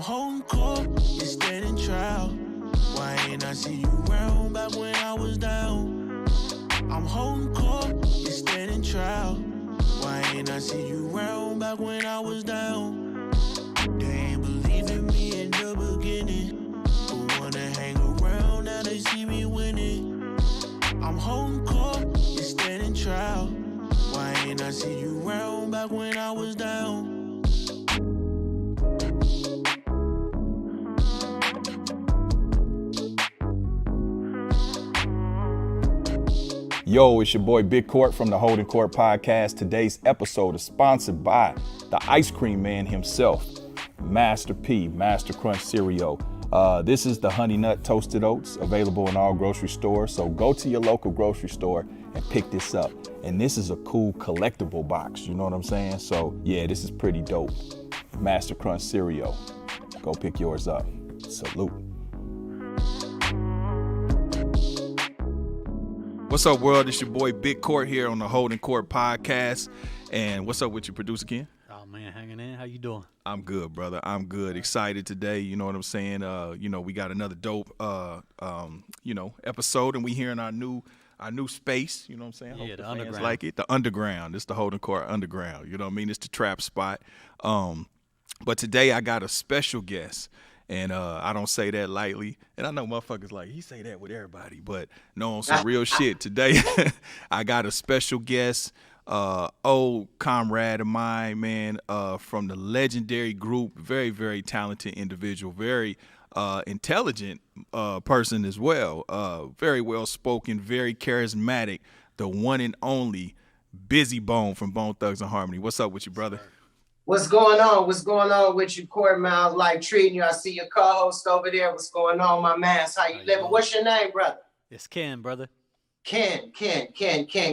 holding court, you're standing trial. Why ain't I see you round back when I was down? I'm holding court, you're standing trial. Why ain't I see you round back when I was down? They ain't believe in me in the beginning, but wanna hang around now they see me winning. I'm holding court, you're standing trial. Why ain't I see you round back when I was down? Yo, it's your boy Big Court from the Holding Court Podcast. Today's episode is sponsored by the ice cream man himself, Master P, Master Crunch Cereal. This is the Honey Nut Toasted Oats, available in all grocery stores. So go to your local grocery store and pick this up. And this is a cool collectible box, you know what I'm saying? So yeah, this is pretty dope. Master Crunch Cereal. Go pick yours up. Salute. What's up, world? It's your boy Big Court here on the Holding Court Podcast. And what's up with your producer, Ken? Oh, man, hanging in. How you doing? I'm good, brother. I'm good. Excited today. You know what I'm saying? We got another dope, episode, and we here in our new space. You know what I'm saying? Yeah, Hope the fans underground. like it. The underground. It's the Holding Court Underground. You know what I mean? It's the trap spot. But today I got a special guest. And I don't say that lightly. And I know motherfuckers like, he say that with everybody. But no, on some real shit. Today, I got a special guest, old comrade of mine, man, from the legendary group. Very, very talented individual. Very intelligent person as well. Very well-spoken, very charismatic. The one and only Bizzy Bone from Bone Thugs and Harmony. What's up with you, brother? What's going on? What's going on with you, Court Mouth? Like treating you. I see your co-host over there. What's going on, my man? How you living? What's your name, brother? It's Ken, brother. Ken,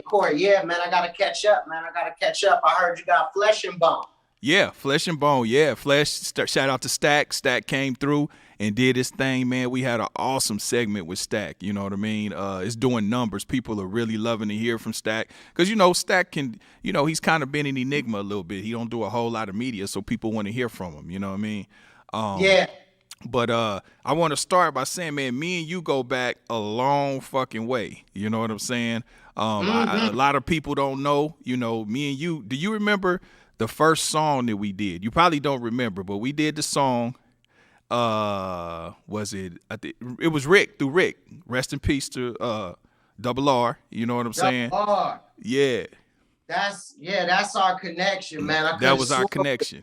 Court. Yeah, man, I gotta catch up, man. I heard you got Flesh and Bone. Yeah, Flesh and Bone. Yeah, Flesh. Shout out to Stack. Stack came through and did his thing, man. We had an awesome segment with Stack. You know what I mean? It's doing numbers. People are really loving to hear from Stack because, Stack can, he's kind of been an enigma a little bit. He don't do a whole lot of media, so people want to hear from him. You know what I mean? Yeah. But I want to start by saying, man, me and you go back a long fucking way. You know what I'm saying? A lot of people don't know, me and you. Do you remember the first song that we did? You probably don't remember, but we did the song. Was it? It was Rick through Rick. Rest in peace to Double R. You know what I'm saying? R. Yeah. That's our connection, man. That was our connection.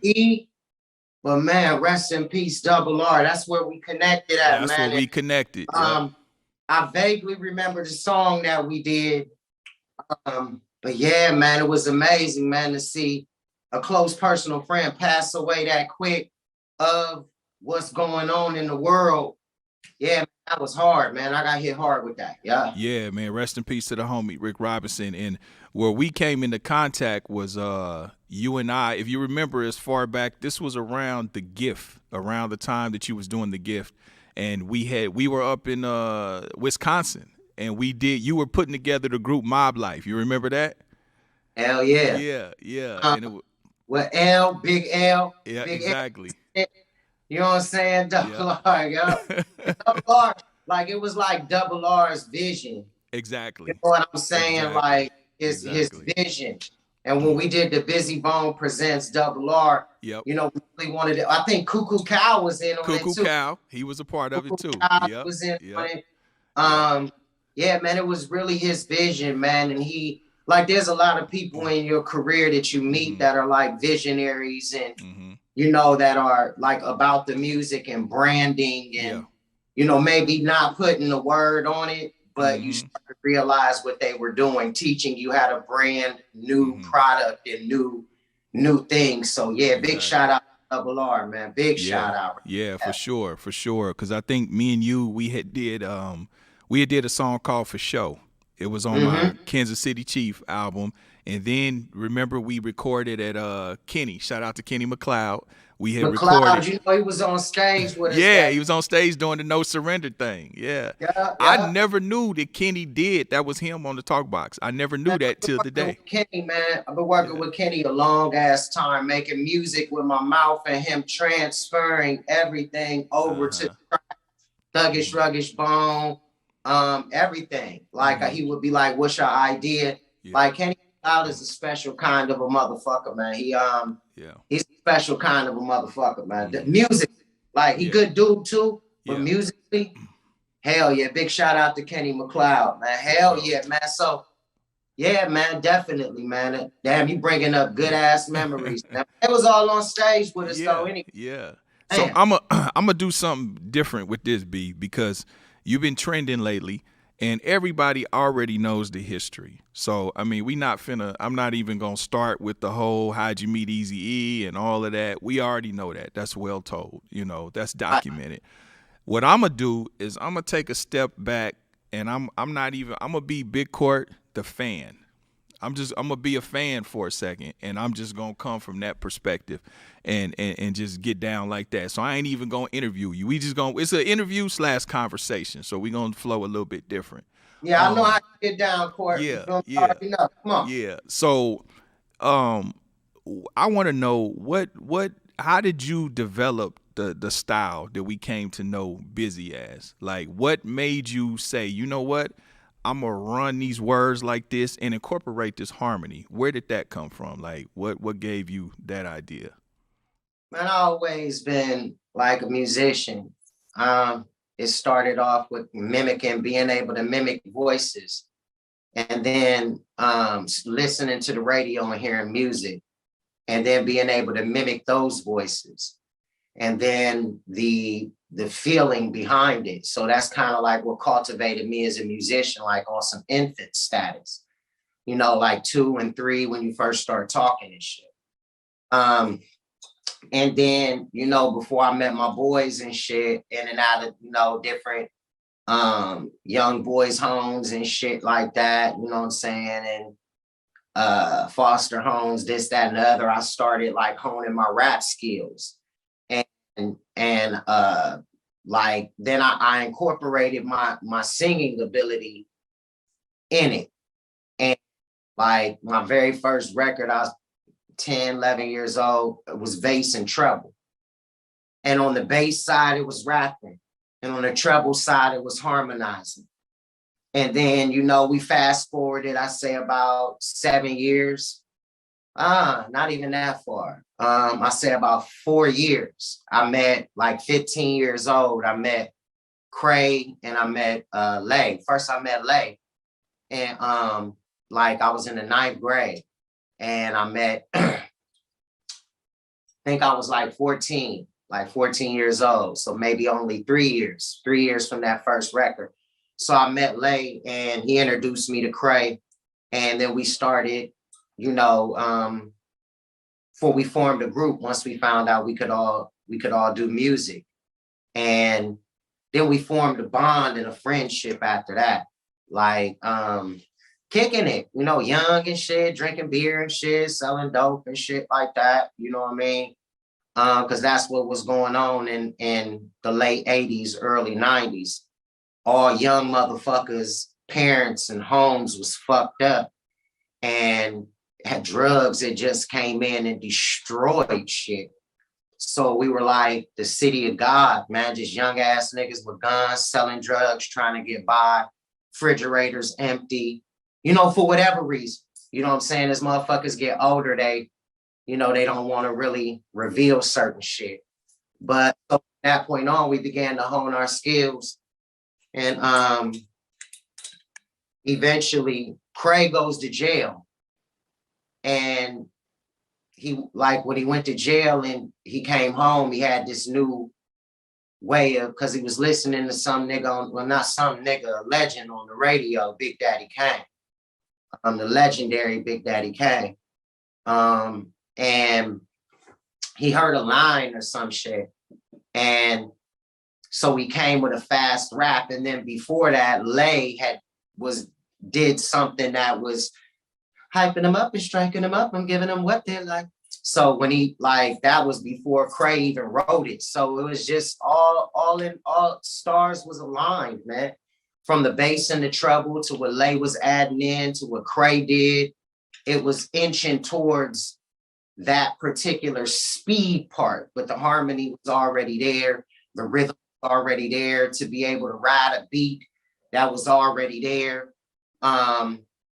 But man, rest in peace, Double R. That's where we connected at, man. That's where we connected. I vaguely remember the song that we did. But yeah, man, it was amazing, man, to see a close personal friend pass away that quick of what's going on in the world. Yeah, man, that was hard, man. I got hit hard with that. Yeah, man. Rest in peace to the homie Rick Robinson. And where we came into contact was you and I. If you remember, as far back, this was around The Gift, around the time that you was doing The Gift, and we were up in Wisconsin, and you were putting together the group Mob Life. You remember that? Hell yeah. Yeah. With L, Big L. Yeah, big exactly. L. You know what I'm saying? Double R, yo. Double R, like it was like Double R's vision. Exactly. You know what I'm saying? Exactly. Like his vision. And when we did the Bizzy Bone Presents Double R, we really wanted it. I think Cuckoo Cow was in on it too. Cuckoo Cow, he was a part of it too. Was in on it. Yeah, man, it was really his vision, man. And there's a lot of people in your career that you meet that are like visionaries and that are like about the music and branding and maybe not putting the word on it, but you start to realize what they were doing, teaching you how to brand new product and new things. So yeah, big shout out to Double R, man. Big shout out. Yeah, for sure. Because I think me and you, we had did a song called For Show. It was on my Kansas City Chief album. And then remember we recorded at Kenny. Shout out to Kenny McLeod. We had McLeod, recorded. you know, he was on stage with us. Yeah, he was on stage doing the No Surrender thing. Yeah. I Yeah. never knew that Kenny did. That was him on the talk box. I never knew Man, that I've been till the working day. with Kenny, man. I've been working with Kenny a long ass time, making music with my mouth and him transferring everything over to Thuggish Ruggish Bone, everything. Like he would be like, "What's your idea?" Yeah. Like Kenny Cloud is a special kind of a motherfucker, man. He's a special kind of a motherfucker, man. The music, like he good dude too, but musically, hell yeah. Big shout out to Kenny McLeod, man. Hell yeah, man. So yeah, man, definitely, man. Damn, you bringing up good ass memories. Man. It was all on stage with us though, anyway. Yeah. So I'm gonna do something different with this, B, because you've been trending lately, and everybody already knows the history. So I mean, I'm not even gonna start with the whole how'd you meet Eazy-E and all of that. We already know that. That's well told. You know, that's documented. What I'm gonna do is I'm gonna take a step back, and I'm gonna be Big Court the fan. I'm gonna be a fan for a second, and I'm just gonna come from that perspective and just get down like that. So I ain't even gonna interview you. It's an interview / conversation. So we gonna flow a little bit different. Yeah, I know how to get down, Court. Yeah. Come on. Yeah. So I wanna know how did you develop the style that we came to know Bizzy as? Like, what made you say, you know what? I'm gonna run these words like this and incorporate this harmony. Where did that come from? Like, what gave you that idea? Man, I always been like a musician. It started off with being able to mimic voices, and then listening to the radio and hearing music, and then being able to mimic those voices, and then the feeling behind it. So that's kind of like what cultivated me as a musician, like on some infant status, you know, like 2 and 3 when you first start talking and shit. And then, you know, before I met my boys and shit, in and out of, you know, different young boys' homes and shit like that, you know what I'm saying? And foster homes, this, that, and the other, I started like honing my rap skills. And like then I incorporated my singing ability in it. And like my very first record, I was 10, 11 years old, it was bass and treble. And on the bass side, it was rapping. And on the treble side, it was harmonizing. And then, you know, we fast forwarded, I say about 7 years. Not even that far. I say about 4 years. I met like 15 years old. I met Craig and I met Lay. First I met Lay. And like I was in the 9th grade. And I met, I think I was like 14 years old. So maybe only 3 years from that first record. So I met Lay and he introduced me to Craig. And then we started, you know, before we formed a group, once we found out we could all do music. And then we formed a bond and a friendship after that. Like kicking it, you know, young and shit, drinking beer and shit, selling dope and shit like that. You know what I mean? Because that's what was going on in the late 80s, early 90s. All young motherfuckers, parents and homes was fucked up. And had drugs that just came in and destroyed shit. So we were like the city of God, man, just young ass niggas with guns, selling drugs, trying to get by, refrigerators empty, you know, for whatever reason. You know what I'm saying? As motherfuckers get older, they, you know, they don't want to really reveal certain shit. But from that point on, we began to hone our skills. And eventually Craig goes to jail. And he, like, when he went to jail and he came home, he had this new way of, because he was listening to some nigga, not some nigga, a legend on the radio, Big Daddy Kane, the legendary Big Daddy Kane. And he heard a line or some shit. And so he came with a fast rap. And then before that, Lay did something that was hyping them up and striking them up and giving them what they like. So when he like that was before Cray even wrote it. So it was just all stars was aligned, man. From the bass and the treble to what Lay was adding in to what Cray did. It was inching towards that particular speed part, but the harmony was already there, the rhythm was already there to be able to ride a beat that was already there.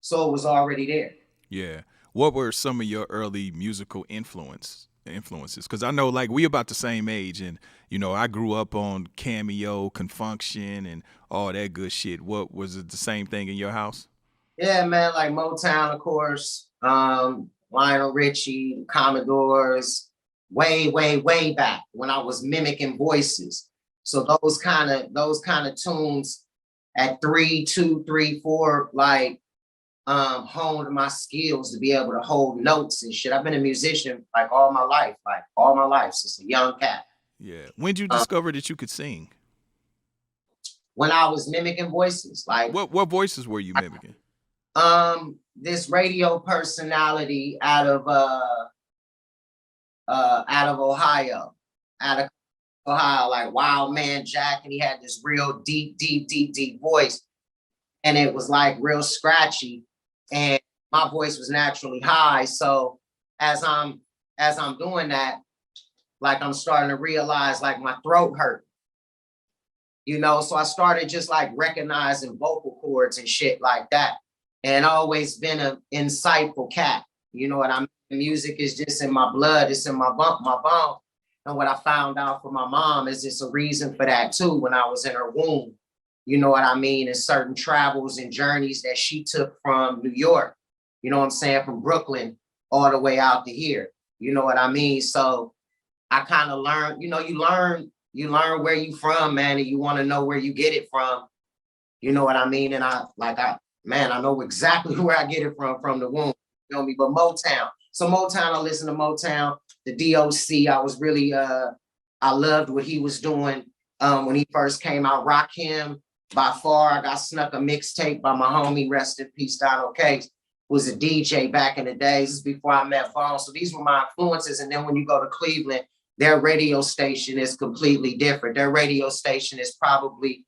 So it was already there. Yeah. What were some of your early musical influences? Because I know like we about the same age, and you know I grew up on Cameo, Confunction, and all that good shit. What was it the same thing in your house? Yeah, man, like Motown, of course. Lionel Richie, Commodores, way back when I was mimicking voices. So those kind of tunes at 3, 2, 3, 4, like honed my skills to be able to hold notes and shit. I've been a musician like all my life since a young cat. Yeah. When did you Um, discover that you could sing? when I was mimicking voices, like What voices were you mimicking? this radio personality out of Ohio, out of Ohio, like Wild Man Jack, and he had this real deep voice, and it was like real scratchy, and my voice was naturally high. So as I'm as I'm doing that, like I'm starting to realize like my throat hurt, you know. So I started just like recognizing vocal cords and shit like that, and always been an insightful cat. You know what I mean? Music is just in my blood. It's in my bone. And what I found out from my mom is it's a reason for that too. When I was in her womb, you know what I mean, and certain travels and journeys that she took from New York. You know what I'm saying? From Brooklyn all the way out to here. You know what I mean? So I kind of learned. You know, you learn where you from, man, and you want to know where you get it from. You know what I mean? And I know exactly where I get it from the womb. You know me? But Motown. So Motown, I listen to Motown, the DOC. I loved what he was doing when he first came out. Rock him by far. I got snuck a mixtape by my homie, rest in peace, Donald Case, was a DJ back in the days. This is before I met Vaughn. So these were my influences. And then when you go to Cleveland, their radio station is completely different. Their radio station is probably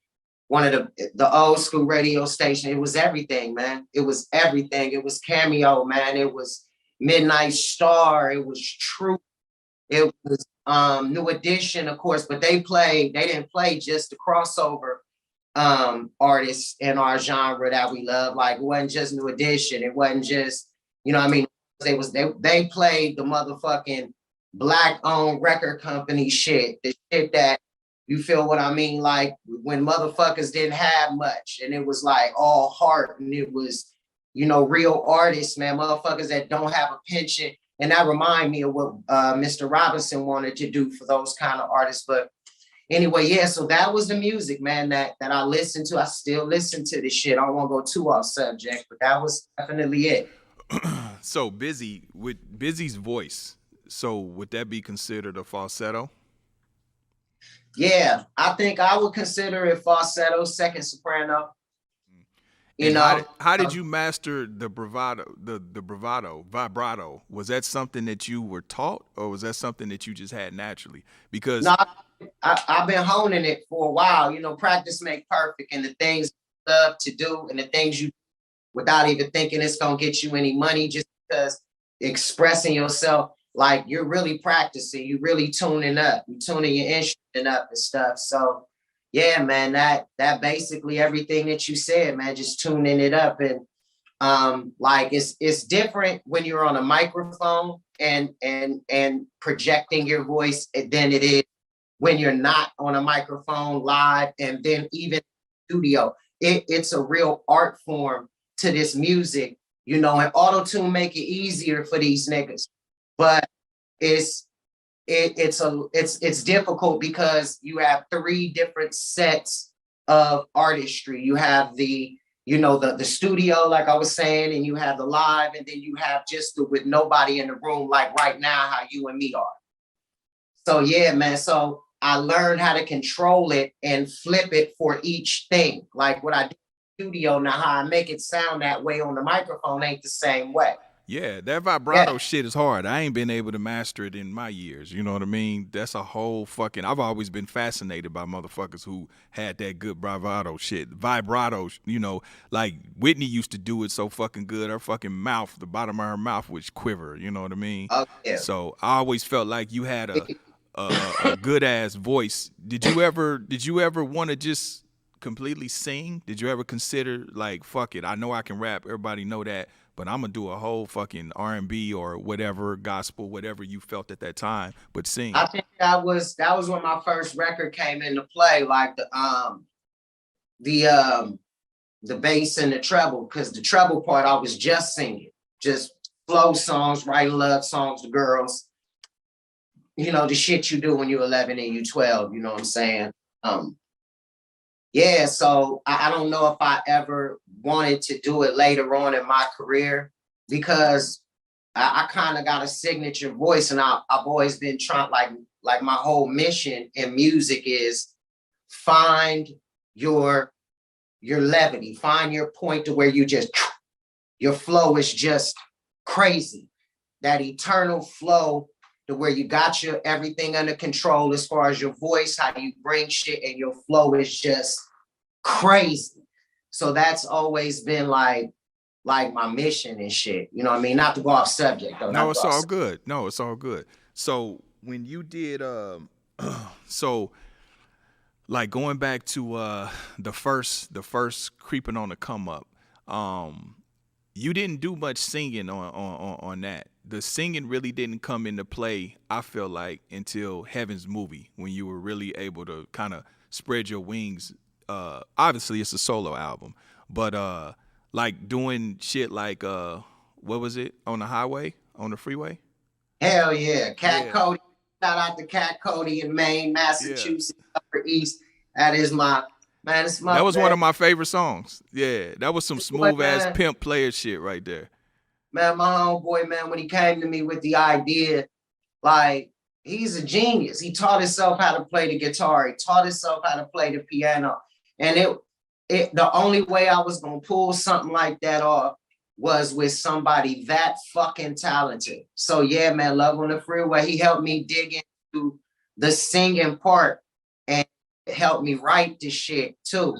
one of the old school radio station. It was everything, man. It was everything. It was Cameo, man. It was Midnight Star. It was True. It was New Edition, of course, but they didn't play just the crossover artists in our genre that we love. Like it wasn't just New Edition. It wasn't just, you know what I mean? They played the motherfucking black owned record company shit. The shit that, you feel what I mean? Like when motherfuckers didn't have much and it was like all heart and it was, you know, real artists, man, motherfuckers that don't have a pension. And that remind me of what Mr. Robinson wanted to do for those kind of artists. But anyway, yeah, so that was the music, man, that I listened to. I still listen to this shit. I don't want to go too off subject, but that was definitely it. So Bizzy, with Bizzy's voice, so would that be considered a falsetto? Yeah, I think I would consider it falsetto, second soprano. You And know, how did you master the bravado, the bravado, vibrato? Was that something that you were taught, or was that something that you just had naturally? Because no, I've been honing it for a while. You know, practice make perfect, and the things you love to do, and the things you without even thinking it's gonna get you any money, just because expressing yourself, like you're really practicing, you really tuning up, you tuning your instrument up and stuff. So yeah, man, that basically everything that you said, man, just tuning it up. And like it's different when you're on a microphone and projecting your voice than it is when you're not on a microphone live, and then even studio. It's a real art form to this music, you know, and auto-tune make it easier for these niggas. But it's it's difficult because you have three different sets of artistry. You have the, you know, the studio, like I was saying, and you have the live, and then you have just with nobody in the room, like right now, how you and me are. So yeah, man. So I learned how to control it and flip it for each thing. Like what I do in the studio now, how I make it sound that way on the microphone ain't the same way. Yeah, that vibrato shit is hard. I ain't been able to master it in my years. You know what I mean? That's a whole fucking. I've always been fascinated by motherfuckers who had that good vibrato shit. Vibrato, you know, like Whitney used to do it so fucking good. Her fucking mouth, the bottom of her mouth would quiver. You know what I mean? Oh yeah. So I always felt like you had a good ass voice. Did you ever want to just completely sing? Did you ever consider like, fuck it, I know I can rap, everybody know that, but I'm gonna do a whole fucking R&B or whatever, gospel, whatever you felt at that time, but sing? I think that was when my first record came into play, like the bass and the treble, because the treble part I was just singing, just slow songs, writing love songs to girls, you know, the shit you do when you're 11 and you're 12, you know what I'm saying? Yeah, so I don't know if I ever wanted to do it later on in my career, because I kind of got a signature voice, and I've always been trying, like my whole mission in music is find your levity, find your point to where you just, your flow is just crazy, that eternal flow to where you got your everything under control as far as your voice, how you bring shit, and your flow is just crazy. So that's always been like my mission and shit. You know what I mean? Not to go off subject though. No, it's all good. No, it's all good. So when you did so like going back to the first creeping on the come up, you didn't do much singing on that. The singing really didn't come into play, I feel like, until Heaven's Movie, when you were really able to kind of spread your wings. Obviously it's a solo album, but like doing shit like what was it, On the Highway, On the Freeway? Hell yeah. Cody. Shout out to Cat Cody in Maine, Massachusetts, Upper East. That is my man. It's my that was man. one of my favorite songs. Yeah, that was some smooth ass pimp player shit right there. Man, my homeboy, man, when he came to me with the idea, like, he's a genius. He taught himself how to play the guitar. He taught himself how to play the piano. And it the only way I was gonna pull something like that off was with somebody that fucking talented. So yeah, man, Love on the Freeway, he helped me dig into the singing part and helped me write the shit too.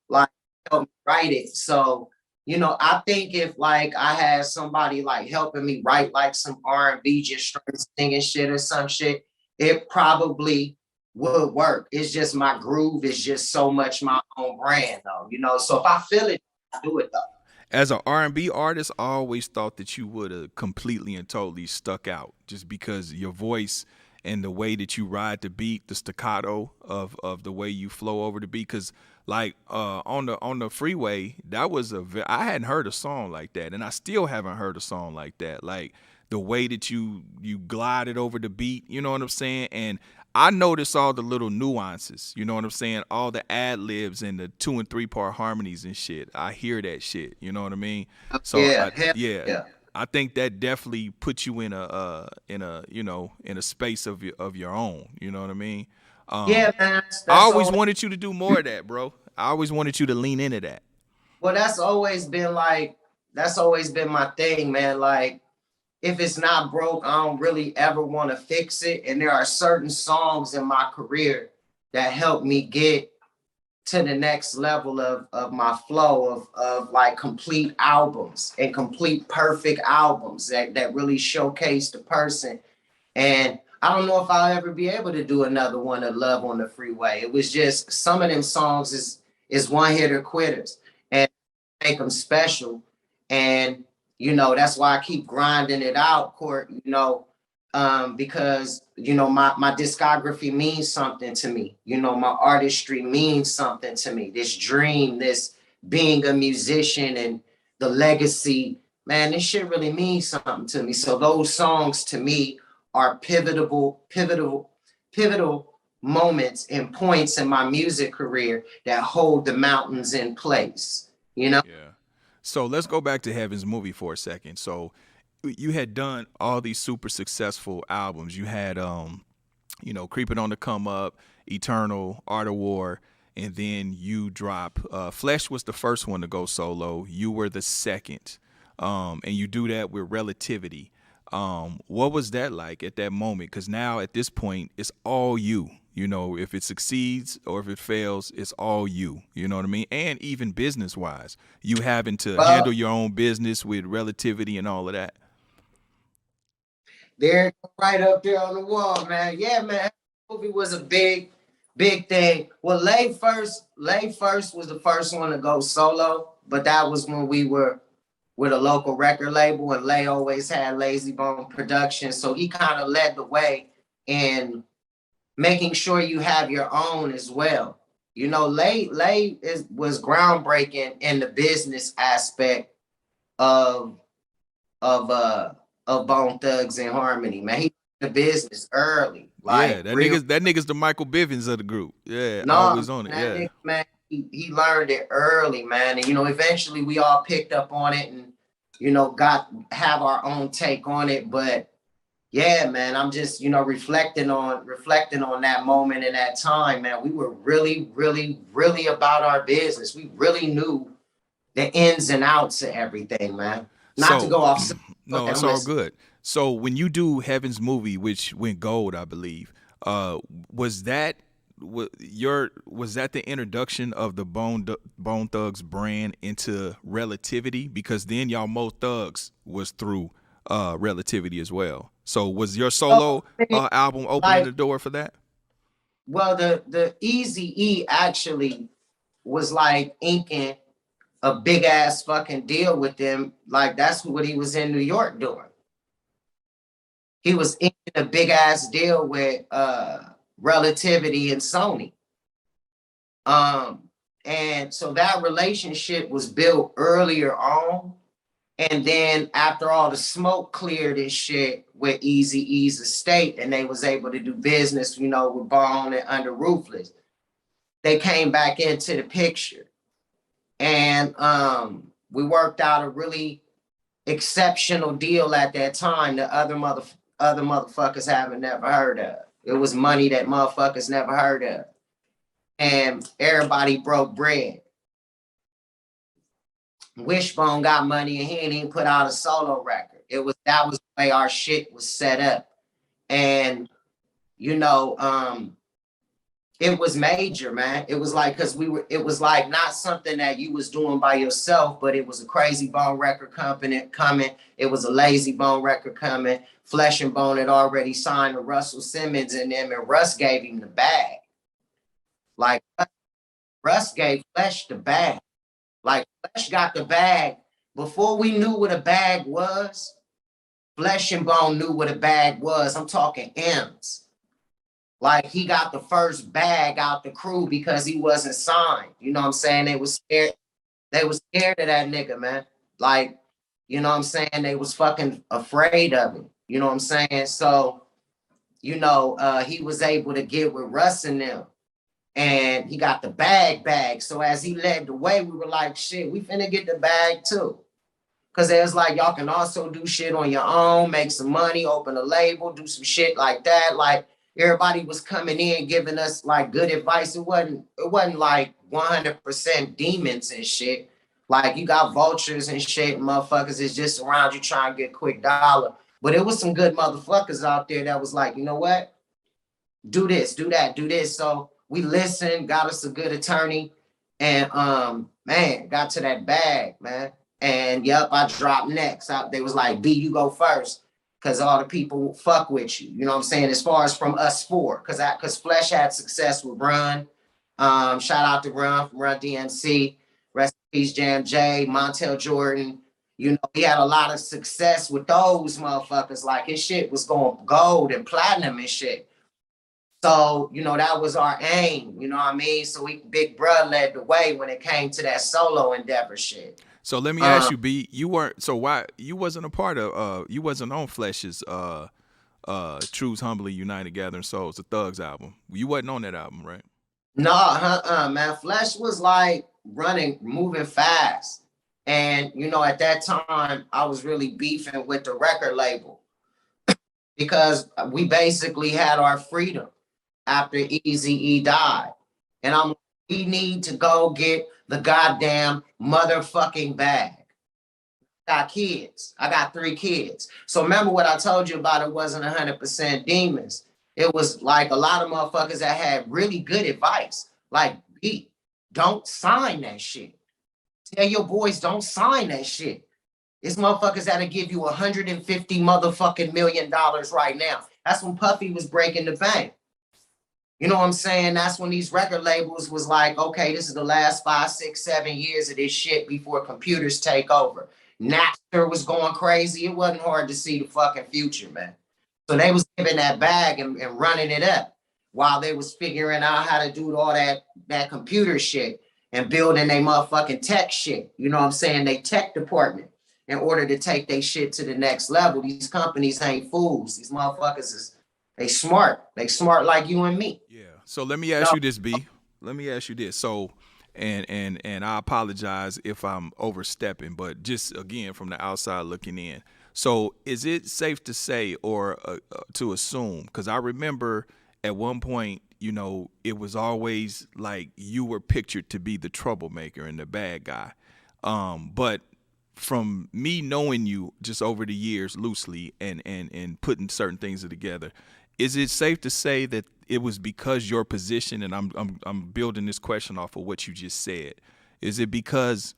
Like, helped me write it. So, you know, I think if like I had somebody like helping me write like some R&B, just singing shit or some shit, it probably would work. It's just my groove is just so much my own brand though, you know. So if I feel it, I do it though. As an R&B artist, I always thought that you would have completely and totally stuck out, just because your voice and the way that you ride the beat, the staccato of the way you flow over the beat. Because like on the Freeway, that was I hadn't heard a song like that, and I still haven't heard a song like that. Like the way that you glided over the beat, you know what I'm saying? And I notice all the little nuances, you know what I'm saying? All the ad libs and the 2 and 3 part harmonies and shit. I hear that shit, you know what I mean? So yeah. I think that definitely puts you in a space of your own, you know what I mean? Yeah, man. I always wanted you to do more of that, bro. I always wanted you to lean into that. Well, that's always been my thing, man. Like, if it's not broke, I don't really ever want to fix it. And there are certain songs in my career that help me get to the next level of my flow of like complete albums and complete perfect albums that really showcase the person. And I don't know if I'll ever be able to do another one of Love on the Freeway. It was just, some of them songs is one hitter quitters and make them special. And you know, that's why I keep grinding it out, Court, you know, because, you know, my discography means something to me. You know, my artistry means something to me. This dream, this being a musician and the legacy, man, this shit really means something to me. So those songs to me are pivotal moments and points in my music career that hold the mountains in place, you know? Yeah. So let's go back to Heaven's Movie for a second. So you had done all these super successful albums. You had, Creeping on the Come Up, Eternal, Art of War, and then you drop Flesh was the first one to go solo. You were the second. and you do that with Relativity. What was that like at that moment? Because now at this point, it's all you. You know, if it succeeds or if it fails, it's all you. You know what I mean? And even business wise, you having to handle your own business with Relativity and all of that. They're right up there on the wall, man. Yeah, man. That movie was a big thing. Well, Lay first was the first one to go solo, but that was when we were with a local record label, and Lay always had Lazy Bone Productions. So he kind of led the way in making sure you have your own as well. You know, Lay was groundbreaking in the business aspect of of uh of Bone Thugs and Harmony, man. He the business early. Like, yeah, that nigga's the Michael Bivins of the group. Yeah, no, always on it. that Yeah. nigga, man, he learned it early, man. And eventually we all picked up on it and have our own take on it. But yeah, man, I'm just, reflecting on that moment and that time, man. We were really, really, really about our business. We really knew the ins and outs of everything, man. Not to go off. No, it's all good. So when you do Heaven's Movie, which went gold, I believe, was that the introduction of the Bone Thugs brand into Relativity? Because then y'all Mo Thugs was through Relativity as well. So was your solo album opening the door for that? Well, the Eazy actually was like inking a big ass fucking deal with them. Like, that's what he was in New York doing. He was inking a big ass deal with Relativity and Sony. And so that relationship was built earlier on. And then after all the smoke cleared and shit with Eazy-E's estate, and they was able to do business, with Bone and Under Ruthless, they came back into the picture. And we worked out a really exceptional deal at that time that other motherfuckers haven't never heard of. It was money that motherfuckers never heard of. And everybody broke bread. Wishbone got money and he ain't even put out a solo record. That was the way our shit was set up. And it was major, man. It was like, it was like not something that you was doing by yourself, but it was a Crazy Bone record company coming. It was a Lazy Bone record coming. Flesh and Bone had already signed to Russell Simmons and them, and Russ gave him the bag. Like, Russ gave Flesh the bag. Like, Flesh got the bag. Before we knew what a bag was, Flesh and Bone knew what a bag was. I'm talking M's. Like, he got the first bag out the crew because he wasn't signed. You know what I'm saying? They was scared. They was scared of that nigga, man. Like, you know what I'm saying? They was fucking afraid of him. You know what I'm saying? So, he was able to get with Russ and them. And he got the bag. So as he led the way, we were like, shit, we finna get the bag too. Because it was like, y'all can also do shit on your own, make some money, open a label, do some shit like that. Like, everybody was coming in giving us like good advice. It wasn't like 100% demons and shit. Like, you got vultures and shit, and motherfuckers is just around you trying to get a quick dollar. But it was some good motherfuckers out there that was like, you know what? Do this, do that, do this. So we listened, got us a good attorney, and man, got to that bag, man. And yep, I dropped next. They was like, B, you go first, because all the people fuck with you. You know what I'm saying? As far as from us four, because Flesh had success with Run. Shout out to Run from Run DMC. Rest in peace, Jam J, Montel Jordan. He had a lot of success with those motherfuckers. Like, his shit was going gold and platinum and shit. So, that was our aim, you know what I mean? So Big Bruh led the way when it came to that solo endeavor shit. So let me ask you, B, why you wasn't a part of you wasn't on Flesh's Truths Humbly United Gathering Souls, the Thugs album. You wasn't on that album, right? No, man. Flesh was like moving fast. And at that time I was really beefing with the record label because we basically had our freedom after Eazy-E died. And we need to go get the goddamn motherfucking bag. got kids. I got 3 kids. So remember what I told you about it wasn't 100% demons. It was like a lot of motherfuckers that had really good advice. Like, B, don't sign that shit. Tell your boys don't sign that shit. It's motherfuckers that'll give you 150 motherfucking million dollars right now. That's when Puffy was breaking the bank. You know what I'm saying? That's when these record labels was like, okay, this is the last 5, 6, 7 years of this shit before computers take over. Napster was going crazy. It wasn't hard to see the fucking future, man. So they was giving that bag and running it up while they was figuring out how to do all that computer shit and building their motherfucking tech shit. You know what I'm saying? They tech department in order to take their shit to the next level. These companies ain't fools. These motherfuckers is they smart. They smart like you and me. Yeah. So let me ask you this, B. Let me ask you this. So, and I apologize if I'm overstepping, but just again from the outside looking in. So, is it safe to say or to assume? Because I remember at one point, you know, it was always like you were pictured to be the troublemaker and the bad guy. But from me knowing you just over the years loosely and putting certain things together, is it safe to say that it was because your position, and I'm building this question off of what you just said, is it because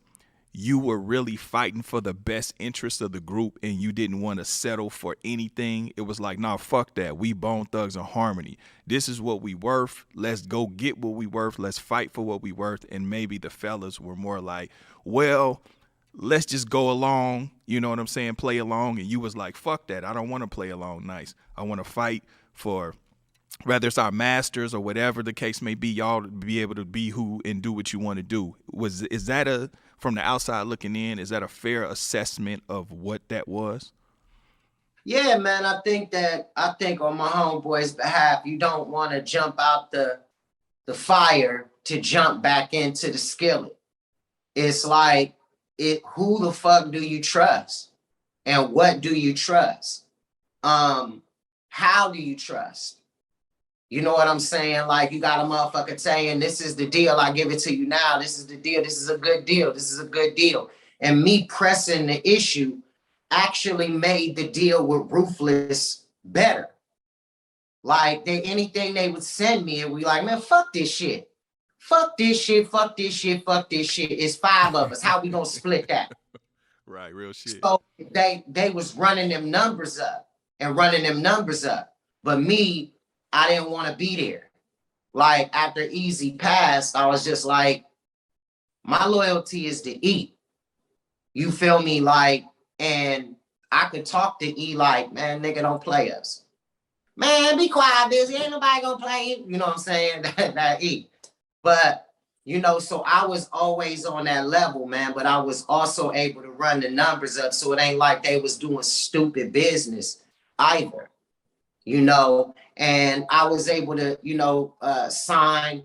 you were really fighting for the best interest of the group and you didn't want to settle for anything? It was like, nah, fuck that. We Bone Thugs and Harmony. This is what we worth. Let's go get what we worth. Let's fight for what we worth. And maybe the fellas were more like, well, let's just go along. You know what I'm saying? Play along. And you was like, fuck that. I don't want to play along nice. I want to fight for, whether it's our masters or whatever the case may be, y'all to be able to be who and do what you want to do. Is that from the outside looking in, is that a fair assessment of what that was? Yeah, man. I think on my homeboy's behalf, you don't want to jump out the fire to jump back into the skillet. It's like, who the fuck do you trust? And what do you trust? How do you trust? You know what I'm saying? Like, you got a motherfucker saying, this is the deal, I give it to you now. This is the deal. This is a good deal. This is a good deal. And me pressing the issue actually made the deal with Ruthless better. Like, anything they would send me, and we like, man, fuck this shit. Fuck this shit, fuck this shit, fuck this shit. It's 5 of us. How we gonna split that? Right, real shit. So they was running them numbers up. But me, I didn't want to be there. Like, after Eazy passed, I was just like, my loyalty is to E. You feel me? Like, and I could talk to E like, man, nigga, don't play us. Man, be quiet, Bizzy. Ain't nobody gonna play you. You know what I'm saying? that E. But, you know, so I was always on that level, man. But I was also able to run the numbers up. So it ain't like they was doing stupid business either. You know, and I was able to, you know, sign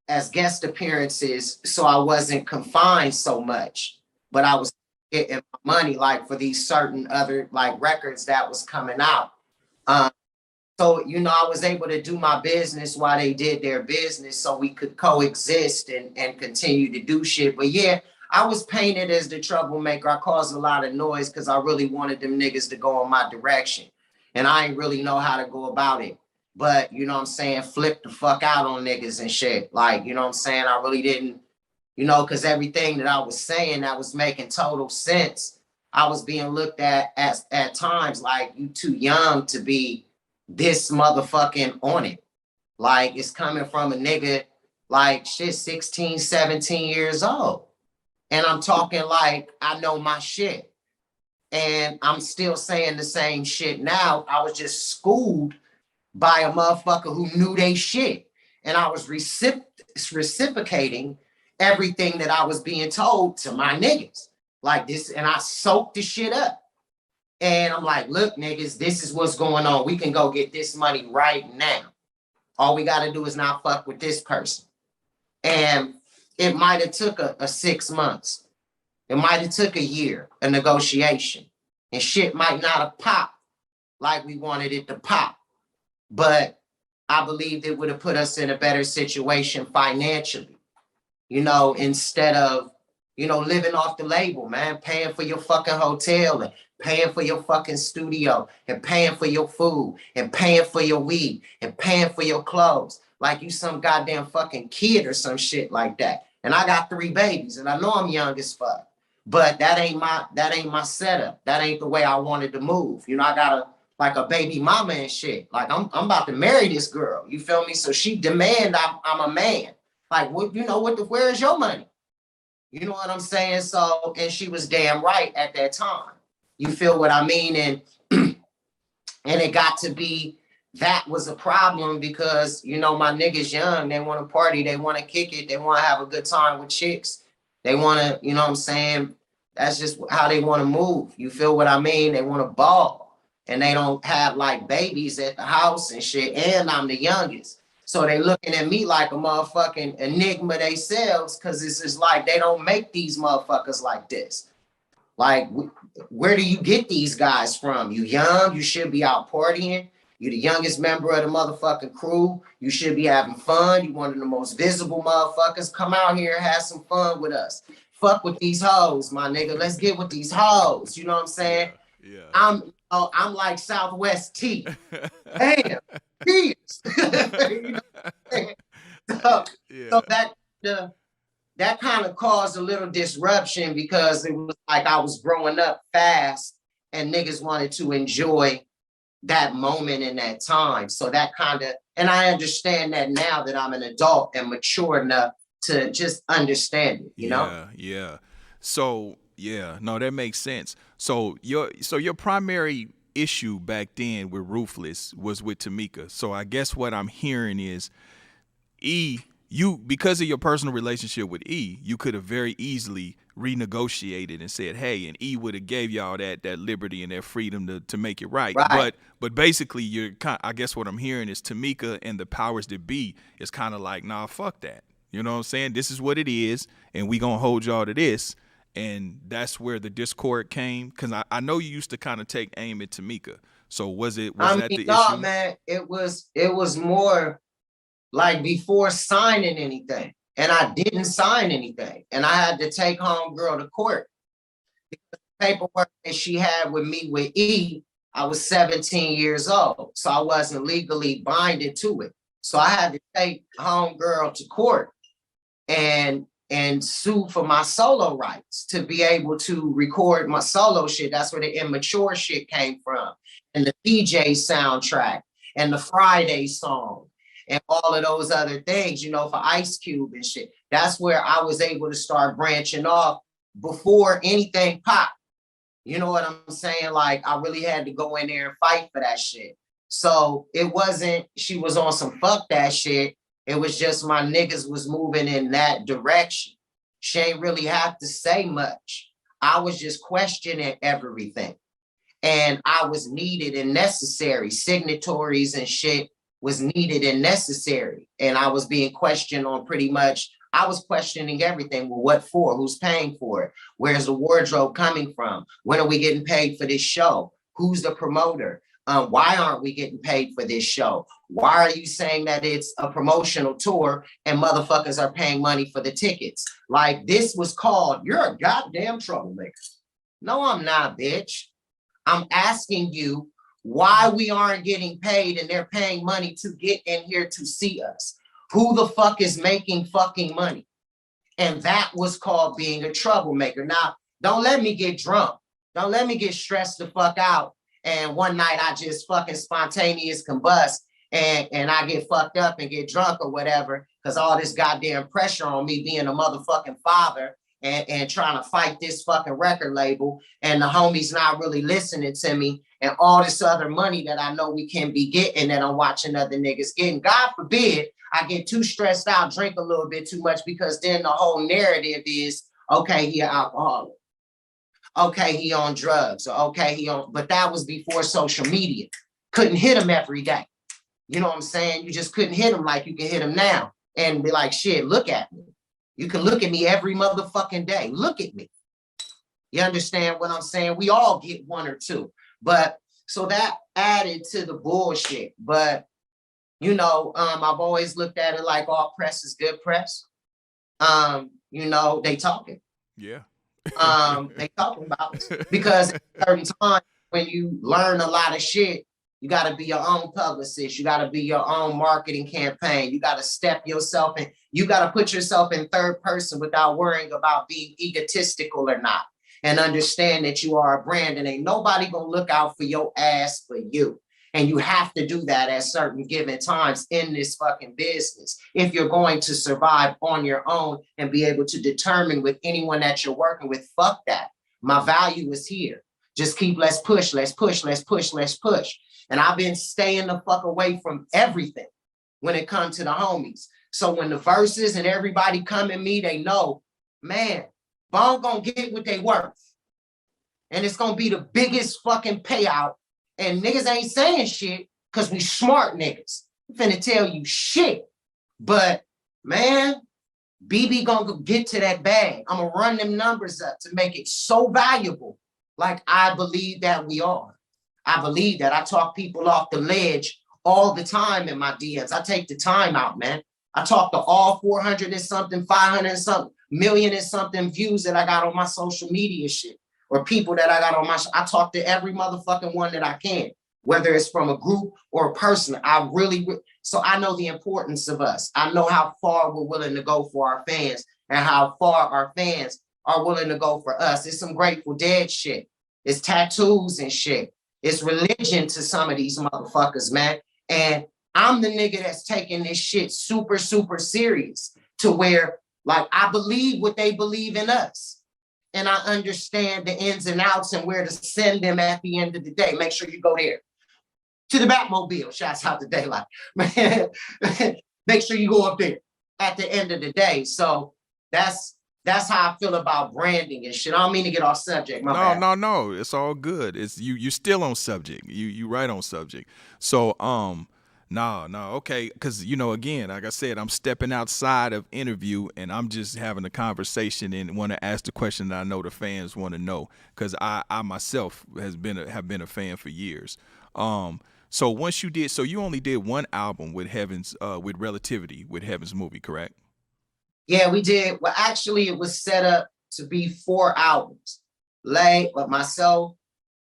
as guest appearances, so I wasn't confined so much, but I was getting money like for these certain other like records that was coming out. So, you know, I was able to do my business while they did their business so we could coexist and continue to do shit. But yeah, I was painted as the troublemaker. I caused a lot of noise because I really wanted them niggas to go in my direction. And I ain't really know how to go about it. But, you know what I'm saying, flip the fuck out on niggas and shit. Like, you know what I'm saying? I really didn't, you know, because everything that I was saying that was making total sense, I was being looked at times like, you too young to be this motherfucking on it. Like, it's coming from a nigga like, shit, 16, 17 years old. And I'm talking like, I know my shit. And I'm still saying the same shit now. I was just schooled by a motherfucker who knew they shit. And I was reciprocating everything that I was being told to my niggas. Like this, and I soaked the shit up. And I'm like, look, niggas, this is what's going on. We can go get this money right now. All we got to do is not fuck with this person. And it might have took a 6 months. It might have took a year, a negotiation. And shit might not have popped like we wanted it to pop. But I believed it would have put us in a better situation financially. You know, instead of, living off the label, man, paying for your fucking hotel and paying for your fucking studio and paying for your food and paying for your weed and paying for your clothes. Like you some goddamn fucking kid or some shit like that. And I got 3 babies and I know I'm young as fuck. But that ain't my setup. That ain't the way I wanted to move. I got a baby mama and shit. Like I'm about to marry this girl. You feel me? So she demand I'm a man. Like where's your money? You know what I'm saying? So, and she was damn right at that time. You feel what I mean? And and it got to be that was a problem because my niggas young, they want to party, they want to kick it, they want to have a good time with chicks. They want to, you know what I'm saying? That's just how they want to move. You feel what I mean? They want to ball. And they don't have like babies at the house and shit. And I'm the youngest. So they looking at me like a motherfucking enigma themselves, because it's just like they don't make these motherfuckers like this. Like, where do you get these guys from? You young, you should be out partying. You're the youngest member of the motherfucking crew. You should be having fun. You one of the most visible motherfuckers. Come out here and have some fun with us. Fuck with these hoes, my nigga. Let's get with these hoes. You know what I'm saying? Yeah. I'm like Southwest T. Damn. Peace. So that kind of caused a little disruption because it was like I was growing up fast and niggas wanted to enjoy that moment in that time. So that kind of, and I understand that now that I'm an adult and mature enough to just understand it, you know? Yeah. So, no, that makes sense. So your primary issue back then with Ruthless was with Tamika. So I guess what I'm hearing is because of your personal relationship with you could have very easily renegotiated and said, hey, and would have gave y'all that liberty and that freedom to make it right. But basically I guess what I'm hearing is Tamika and the powers that be is kind of like, nah, fuck that. You know what I'm saying? This is what it is, and we gonna hold y'all to this. And that's where the discord came. Cause I know you used to kind of take aim at Tamika. So was that the issue? Man, it was more like before signing anything. And I didn't sign anything. And I had to take homegirl to court. Because the paperwork that she had with me with I was 17 years old. So I wasn't legally binded to it. So I had to take homegirl to court and sue for my solo rights to be able to record my solo shit. That's where the immature shit came from. And the PJ soundtrack and the Friday song and all of those other things, for Ice Cube and shit. That's where I was able to start branching off before anything popped. You know what I'm saying? Like, I really had to go in there and fight for that shit. So it wasn't, she was on some fuck that shit. It was just my niggas was moving in that direction. She ain't really have to say much. I was just questioning everything. And I was needed and necessary. Signatories and shit was needed and necessary. And I was being questioned on pretty much, I was questioning everything. Well, what for? Who's paying for it? Where's the wardrobe coming from? When are we getting paid for this show? Who's the promoter? Why aren't we getting paid for this show? Why are you saying that it's a promotional tour and motherfuckers are paying money for the tickets? Like, this was called, you're a goddamn troublemaker. No, I'm not, bitch. I'm asking you why we aren't getting paid and they're paying money to get in here to see us. Who the fuck is making fucking money? And that was called being a troublemaker. Now, don't let me get drunk. Don't let me get stressed the fuck out. And one night I just fucking spontaneous combust and I get fucked up and get drunk or whatever, because all this goddamn pressure on me being a motherfucking father and trying to fight this fucking record label and the homies not really listening to me and all this other money that I know we can be getting that I'm watching other niggas getting. God forbid I get too stressed out, drink a little bit too much, because then the whole narrative is, okay, he an alcoholic. Okay, he on drugs. Or okay, but that was before social media. Couldn't hit him every day. You know what I'm saying? You just couldn't hit him like you can hit him now and be like, shit, look at me. You can look at me every motherfucking day. Look at me. You understand what I'm saying? We all get one or two. But so that added to the bullshit. But, I've always looked at it like all press is good press. They talking. Yeah. They talking about, because at a certain time when you learn a lot of shit, you got to be your own publicist. You got to be your own marketing campaign. You got to step yourself in. You got to put yourself in third person without worrying about being egotistical or not, and understand that you are a brand and ain't nobody gonna look out for your ass but you. And you have to do that at certain given times in this fucking business if you're going to survive on your own and be able to determine with anyone that you're working with, fuck that. My value is here. Just keep, let's push, let's push, let's push, let's push. And I've been staying the fuck away from everything when it comes to the homies. So when the Verzuz and everybody come at me, they know, man, Bone gonna get what they worth. And it's gonna be the biggest fucking payout. And niggas ain't saying shit because we smart niggas. I'm finna tell you shit. But man, BB gonna get to that bag. I'm gonna run them numbers up to make it so valuable, like I believe that we are. I believe that. I talk people off the ledge all the time in my DMs. I take the time out, man. I talk to all 400 and something, 500 and something, million and something views that I got on my social media shit, or people that I got on my, I talk to every motherfucking one that I can, whether it's from a group or a person. So I know the importance of us. I know how far we're willing to go for our fans and how far our fans are willing to go for us. It's some Grateful Dead shit. It's tattoos and shit. It's religion to some of these motherfuckers, man. And I'm the nigga that's taking this shit super, super serious to where, like, I believe what they believe in us. And I understand the ins and outs and where to send them at the end of the day. Make sure you go there. To the Batmobile, shouts out to Daylight. Make sure you go up there at the end of the day. So that's how I feel about branding and shit. I don't mean to get off subject. No. It's all good. It's you still on subject. You right on subject. So okay. Because again, like I said, I'm stepping outside of interview and I'm just having a conversation and want to ask the question that I know the fans want to know. Because I myself have been a fan for years. So once you did, so you only did one album with with Relativity, with Heaven's Movie, correct? Yeah, we did. Well, actually, it was set up to be 4 albums. Lay, but myself,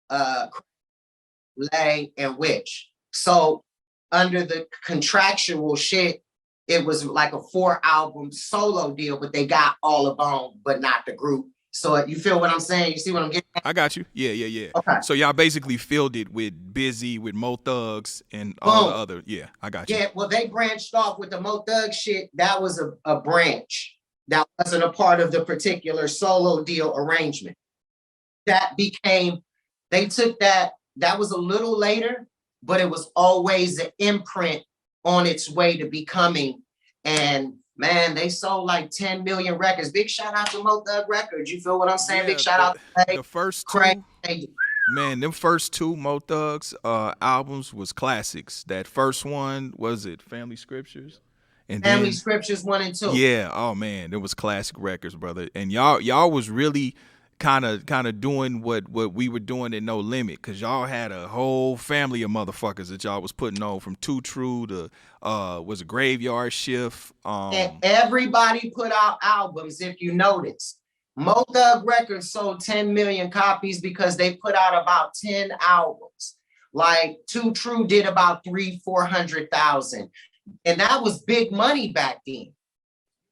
Lay, and Witch. So under the contractual shit, it was like a 4-album solo deal, but they got all of Bone, but not the group. So you feel what I'm saying? You see what I'm getting at? I got you. Yeah. Okay. So y'all basically filled it with Bizzy, with Mo Thugs, and all the other. Yeah, I got you. Yeah, well, they branched off with the Mo Thug shit. That was a branch. That wasn't a part of the particular solo deal arrangement. That became, they took that was a little later, but it was always an imprint on its way to becoming. And man, they sold like 10 million records. Big shout out to Mo Thug Records. You feel what I'm saying? Yeah, Big shout out to the first Craig. two. Man, them first 2 Mo Thugs albums was classics. That first one, was it Family Scriptures? And Family Scriptures 1 and 2. Yeah, oh man, it was classic records, brother. And y'all was really kind of doing what we were doing at No Limit, because y'all had a whole family of motherfuckers that y'all was putting on, from Too True to was a Graveyard Shift. And everybody put out albums, if you notice. Mo Thug Records sold 10 million copies because they put out about 10 albums. Like Too True did about 300,000-400,000. And that was big money back then.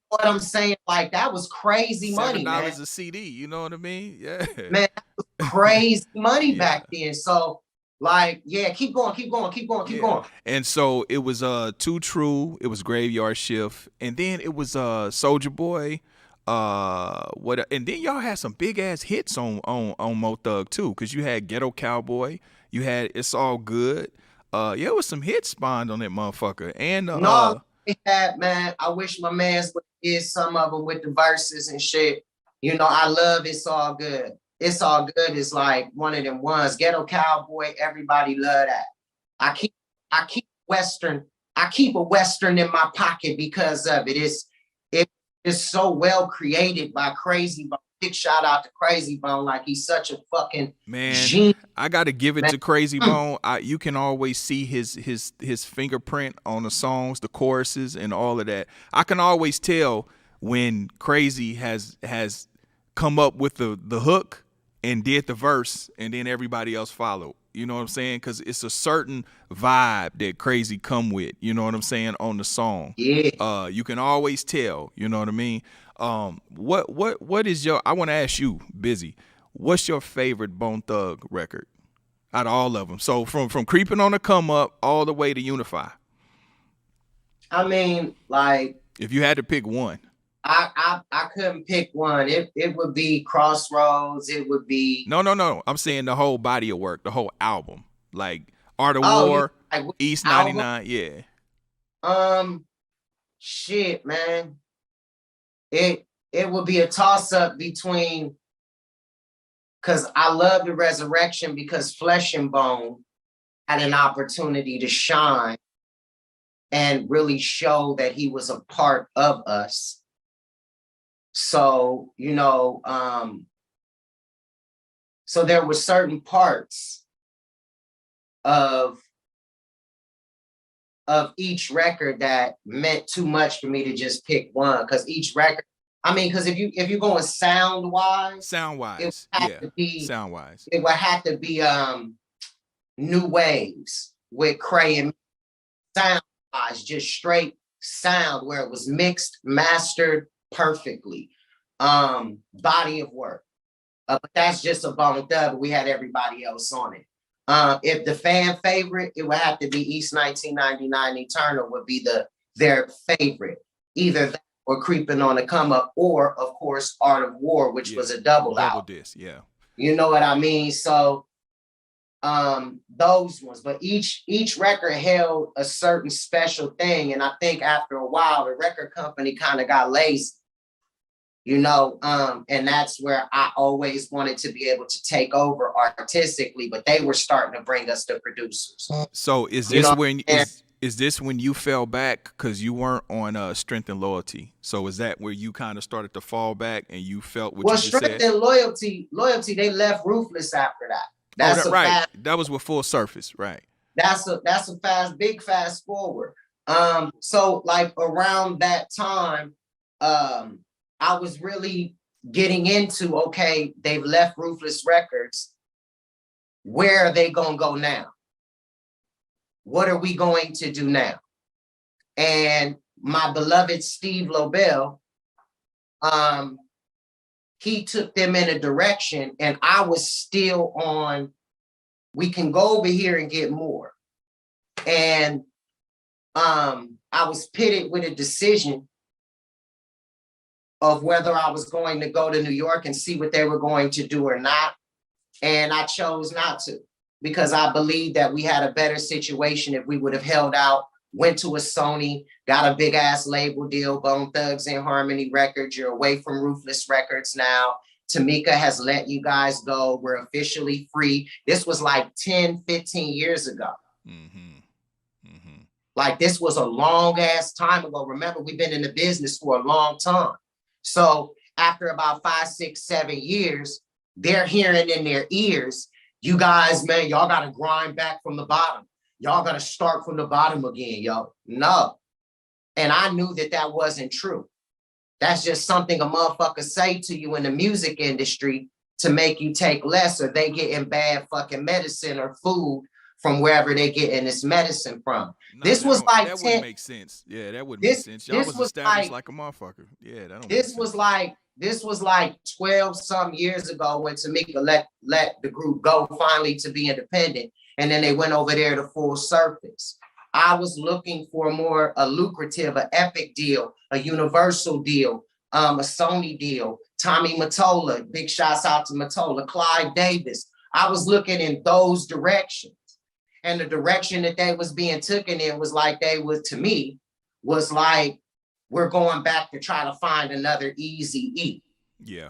What I'm saying, like, that was crazy money, man. $7 a CD, you know what I mean? Yeah. Man, that was crazy money back then. So, like, yeah, keep going. And so it was Too True, it was Graveyard Shift, and then it was Soulja Boy. And then y'all had some big ass hits on Mo Thug too, because you had Ghetto Cowboy, you had It's All Good. It was some hits spawned on that motherfucker. And no, man, I wish my mans would did some of them with the verses and shit. I love It's All Good. It's All Good is like one of them ones. Ghetto Cowboy, everybody love that. I keep a Western in my pocket because of it. It's so well created by Crazy Bone. Big shout out to Crazy Bone. Like, he's such a fucking genius. I gotta give it to Crazy Bone. You can always see his fingerprint on the songs, the choruses, and all of that. I can always tell when Crazy has come up with the hook and did the verse, and then everybody else followed. You know what I'm saying? Because it's a certain vibe that Crazy come with. You know what I'm saying on the song. Yeah. You can always tell. You know what I mean? What is your? I want to ask you, Bizzy. What's your favorite Bone Thug record out of all of them? So from Creeping on the Come Up all the way to Unify. I mean, like, if you had to pick one. I couldn't pick one. It would be Crossroads. It would be No. I'm saying the whole body of work, the whole album, like Art of War, like East 99. Yeah. Shit, man. It would be a toss up between, because I love the Resurrection because Flesh and Bone had an opportunity to shine and really show that he was a part of us. So, so there were certain parts of each record that meant too much for me to just pick one. Because each record, because if you're going sound wise, it would have to be New Waves with Cray and sound wise, just straight sound where it was mixed, mastered perfectly. Body of work. But that's just a Bone Thug. We had everybody else on it. If the fan favorite, it would have to be East 1999 Eternal would be their favorite. Either that or Creeping on the Come Up, or of course Art of War, which was a double out. Disc, yeah. You know what I mean? So those ones, but each record held a certain special thing. And I think after a while, the record company kind of got lazy. And that's where I always wanted to be able to take over artistically, but they were starting to bring us the producers. So is this when you fell back because you weren't on Strength and Loyalty? So is that where you kind of started to fall back and you felt what you just said? Strength and Loyalty, they left Ruthless after that. That's right. That was with Full Surface, right? That's a big fast forward. So like around that time, I was really getting into, okay, they've left Ruthless Records. Where are they going to go now? What are we going to do now? And my beloved Steve Lobel, he took them in a direction, and I was still on, we can go over here and get more. And I was pitted with a decision of whether I was going to go to New York and see what they were going to do or not. And I chose not to, because I believed that we had a better situation if we would have held out, went to a Sony, got a big ass label deal, Bone Thugs and Harmony Records. You're away from Ruthless Records now. Tamika has let you guys go. We're officially free. This was like 10, 15 years ago. Like, this was a long ass time ago. Remember, we've been in the business for a long time. So after about 5, 6, 7 years, they're hearing in their ears, you guys, man, y'all got to grind back from the bottom. Y'all got to start from the bottom again, yo. No. And I knew that wasn't true. That's just something a motherfucker say to you in the music industry to make you take less, or they getting bad fucking medicine or food from wherever they getting this medicine from. That would make sense. Yeah, that would make sense. Y'all was established like a motherfucker. Yeah, that don't this was like 12 some years ago when Tamika let the group go finally to be independent. And then they went over there to Full Surface. I was looking for a lucrative, an Epic deal, a Universal deal, a Sony deal, Tommy Mottola, big shouts out to Mottola, Clive Davis. I was looking in those directions. And the direction that they was being taken in was like, to me, was like, we're going back to try to find another Eazy E. Yeah.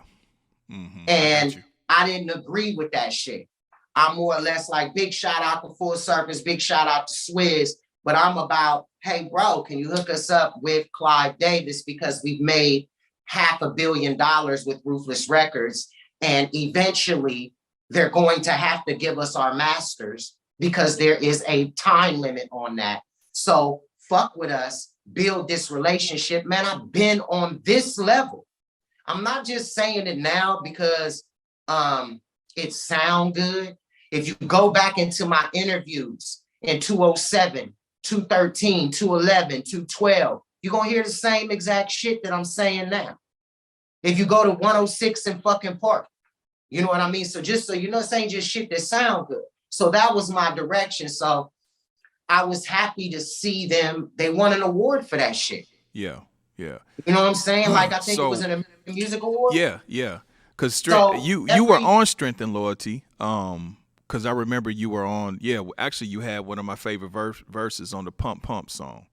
And I didn't agree with that shit. I'm more or less like, big shout out to Full Surface, big shout out to Swizz, but I'm about, hey, bro, can you hook us up with Clive Davis? Because we've made $500 million with Ruthless Records. And eventually they're going to have to give us our masters because there is a time limit on that. So fuck with us, build this relationship. Man, I've been on this level. I'm not just saying it now because it sound good. If you go back into my interviews in 207, 213, 211, 212, you're gonna hear the same exact shit that I'm saying now. If you go to 106 in fucking Park, you know what I mean? So just so you know, saying just shit that sound good. So that was my direction. So I was happy to see them. They won an award for that shit. Yeah, yeah. You know what I'm saying? Like I think it was an American Music Award. Yeah, yeah. Cause you were on Strength and Loyalty. Cause I remember you were on. Yeah, actually, you had one of my favorite verses on the Pump Pump song.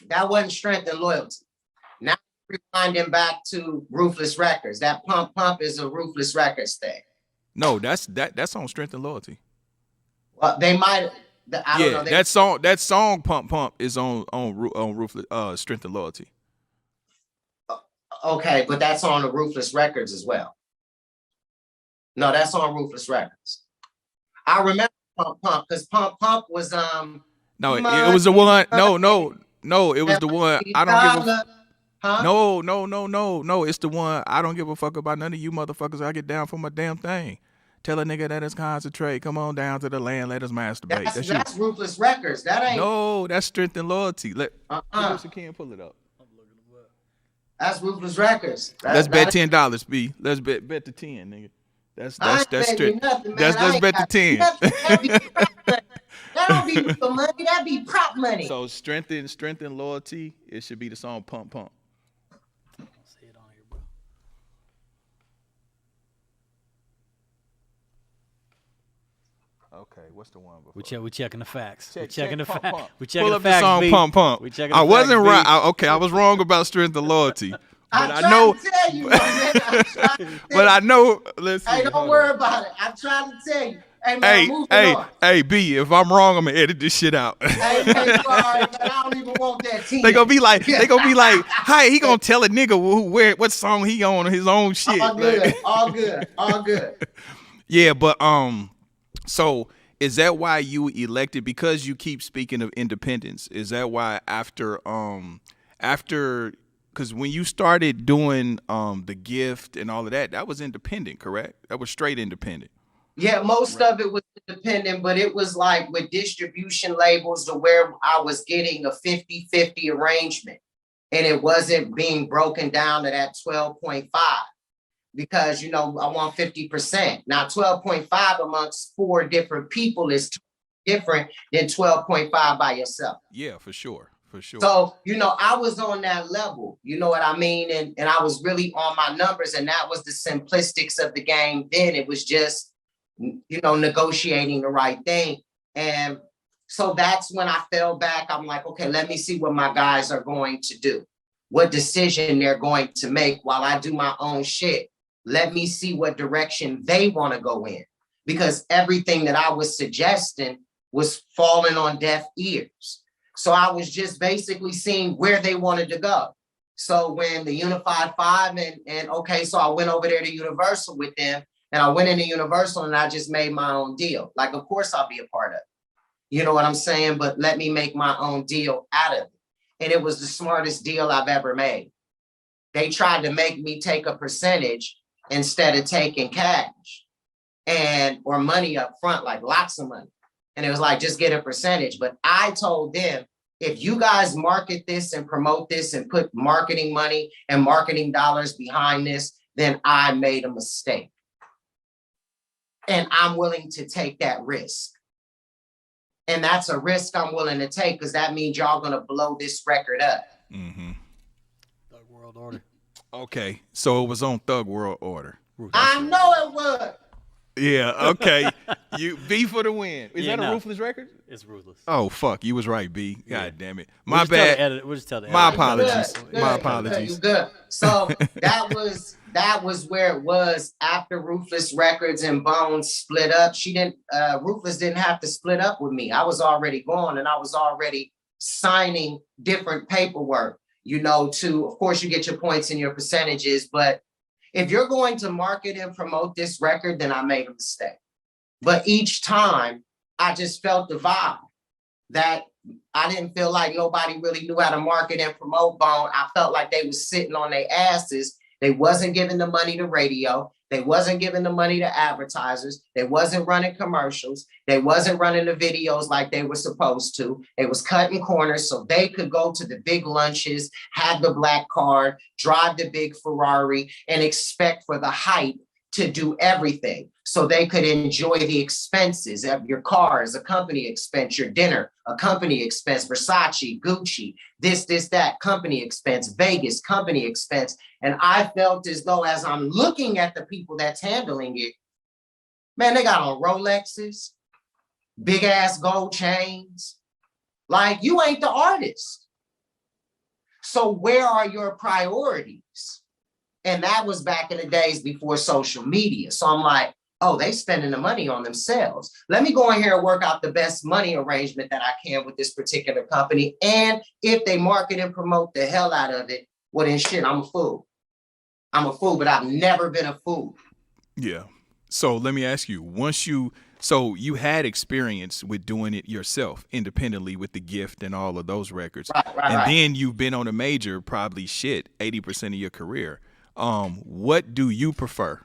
That wasn't Strength and Loyalty. Now rewinding back to Ruthless Records. That Pump Pump is a Ruthless Records thing. No, that's on Strength and Loyalty. Well, they might. I don't know. That song Pump Pump is on Ruthless Strength and Loyalty. Okay, but that's on the Ruthless Records as well. No, that's on Ruthless Records. I remember Pump Pump because Pump Pump was No, it was the one. No, it was the one. I don't give a. Huh? No. It's the one. I don't give a fuck about none of you motherfuckers. I get down for my damn thing. Tell a nigga that it's concentrate. Come on down to the land. Let us masturbate. That's Ruthless Records. That ain't. No, that's Strength and Loyalty. Let Can pull it up. That's Ruthless Records. Let's bet $10, B. Let's bet the 10, nigga. That's straight. Let's bet the 10. That don't be real money. That be prop money. So strength and Loyalty. It should be the song Pump Pump. See it on here, bro. Okay, what's the one before? We checking the facts. We checking the Pump facts. Pump. We checking Pull the up facts. the song B. Pump Pump. We checking I the wasn't facts, right. I was wrong about Strength and Loyalty. But I know. To tell you, but I know. Listen. Hey, don't worry about it. I'm trying to tell you. Hey, man, hey, B. If I'm wrong, I'm gonna edit this shit out. Hey, sorry, man, I don't even want that team. They gonna be like, hi, he gonna tell a nigga what song he on his own shit. All good. Yeah, but so is that why you elected? Because you keep speaking of independence. Is that why after because when you started doing The Gift and all of that, that was independent, correct? That was straight independent. Yeah, most of it was independent, but it was like with distribution labels to where I was getting a 50-50 arrangement. And it wasn't being broken down to that 12.5 because, I want 50%. Now, 12.5 amongst 4 different people is different than 12.5 by yourself. Yeah, for sure. For sure. So, I was on that level, you know what I mean? And I was really on my numbers, and that was the simplistics of the game. Then it was just, negotiating the right thing. And so that's when I fell back. I'm like, okay, let me see what my guys are going to do, what decision they're going to make while I do my own shit. Let me see what direction they want to go in, because everything that I was suggesting was falling on deaf ears. So I was just basically seeing where they wanted to go. So when the Unified 5 and okay, so I went over there to Universal with them, and I went into Universal and I just made my own deal. Like, of course I'll be a part of it. You know what I'm saying? But let me make my own deal out of it. And it was the smartest deal I've ever made. They tried to make me take a percentage instead of taking cash or money up front, like lots of money. And it was like, just get a percentage. But I told them, if you guys market this and promote this and put marketing money and marketing dollars behind this, then I made a mistake. And I'm willing to take that risk. And that's a risk I'm willing to take, because that means y'all going to blow this record up. Mm-hmm. Thug World Order. Okay. So it was on Thug World Order. I know it was. Yeah, okay. You B for the win. Is that a Ruthless record? It's Ruthless. Oh fuck, you was right, B. God damn it. We'll bad. We'll just tell the My editor. apologies. Good. My apologies. Good. So that was where it was after Ruthless Records and Bones split up. Ruthless didn't have to split up with me. I was already gone, and I was already signing different paperwork, of course you get your points and your percentages, but if you're going to market and promote this record, then I made a mistake. But each time I just felt the vibe that I didn't feel like nobody really knew how to market and promote Bone. I felt like they was sitting on their asses They wasn't giving the money to radio. They wasn't giving the money to advertisers. They wasn't running commercials. They wasn't running the videos like they were supposed to. They was cutting corners so they could go to the big lunches, have the black card, drive the big Ferrari, and expect for the hype to do everything so they could enjoy the expenses of your car as a company expense, your dinner, a company expense, Versace, Gucci, this, that, company expense, Vegas, company expense. And I felt as though as I'm looking at the people that's handling it, man, they got on Rolexes, big ass gold chains. Like, you ain't the artist. So where are your priorities? And that was back in the days before social media. So I'm like, oh, they spending the money on themselves. Let me go in here and work out the best money arrangement that I can with this particular company. And if they market and promote the hell out of it, well then shit, I'm a fool. I'm a fool, but I've never been a fool. Yeah. So let me ask you, so you had experience with doing it yourself independently with The Gift and all of those records. Right. Then you've been on a major probably 80% of your career. What do you prefer?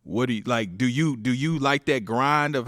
What do you like? Do you like that grind of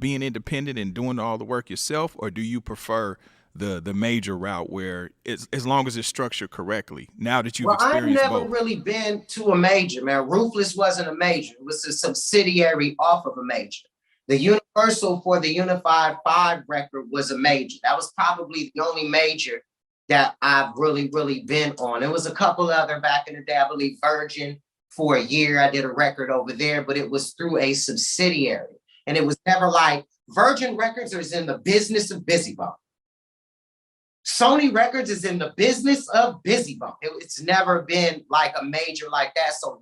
being independent and doing all the work yourself, or do you prefer the major route where it's as long as it's structured correctly? Now that you've experienced both. I've never really been to a major, man. Ruthless wasn't a major; it was a subsidiary off of a major. The Universal for the Unified 5 record was a major. That was probably the only major that I've really been on. There was a couple other back in the day. I believe Virgin for a year. I did a record over there, but it was through a subsidiary. And it was never like Virgin Records is in the business of Bizzy Bone. Sony Records is in the business of Bizzy Bone. It's never been like a major like that. So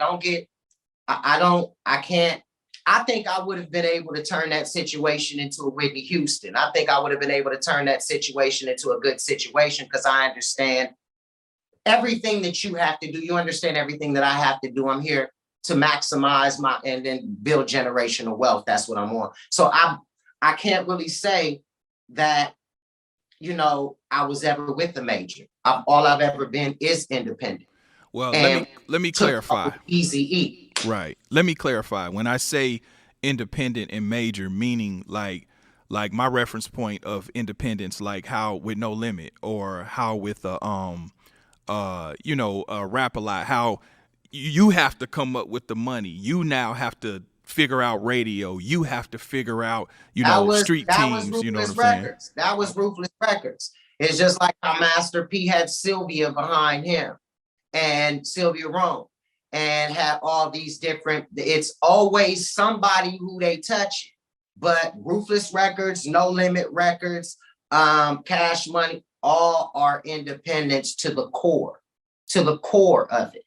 I think I would have been able to turn that situation into a Whitney Houston. I think I would have been able to turn that situation into a good situation because I understand everything that you have to do. You understand everything that I have to do. I'm here to maximize and then build generational wealth. That's what I'm on. So I can't really say that, I was ever with a major. All I've ever been is independent. Well, let me clarify. Eazy. Right. Let me clarify. When I say independent and major, meaning like my reference point of independence, like how with No Limit or how with Rap a Lot, how you have to come up with the money. You now have to figure out radio. You have to figure out, street teams. You know what I'm saying? That was Ruthless Records. It's just like how Master P had Sylvia behind him and Sylvia Rome and had all these different, it's always somebody who they touch. But Ruthless Records, No Limit Records, Cash Money, all are independents to the core of it,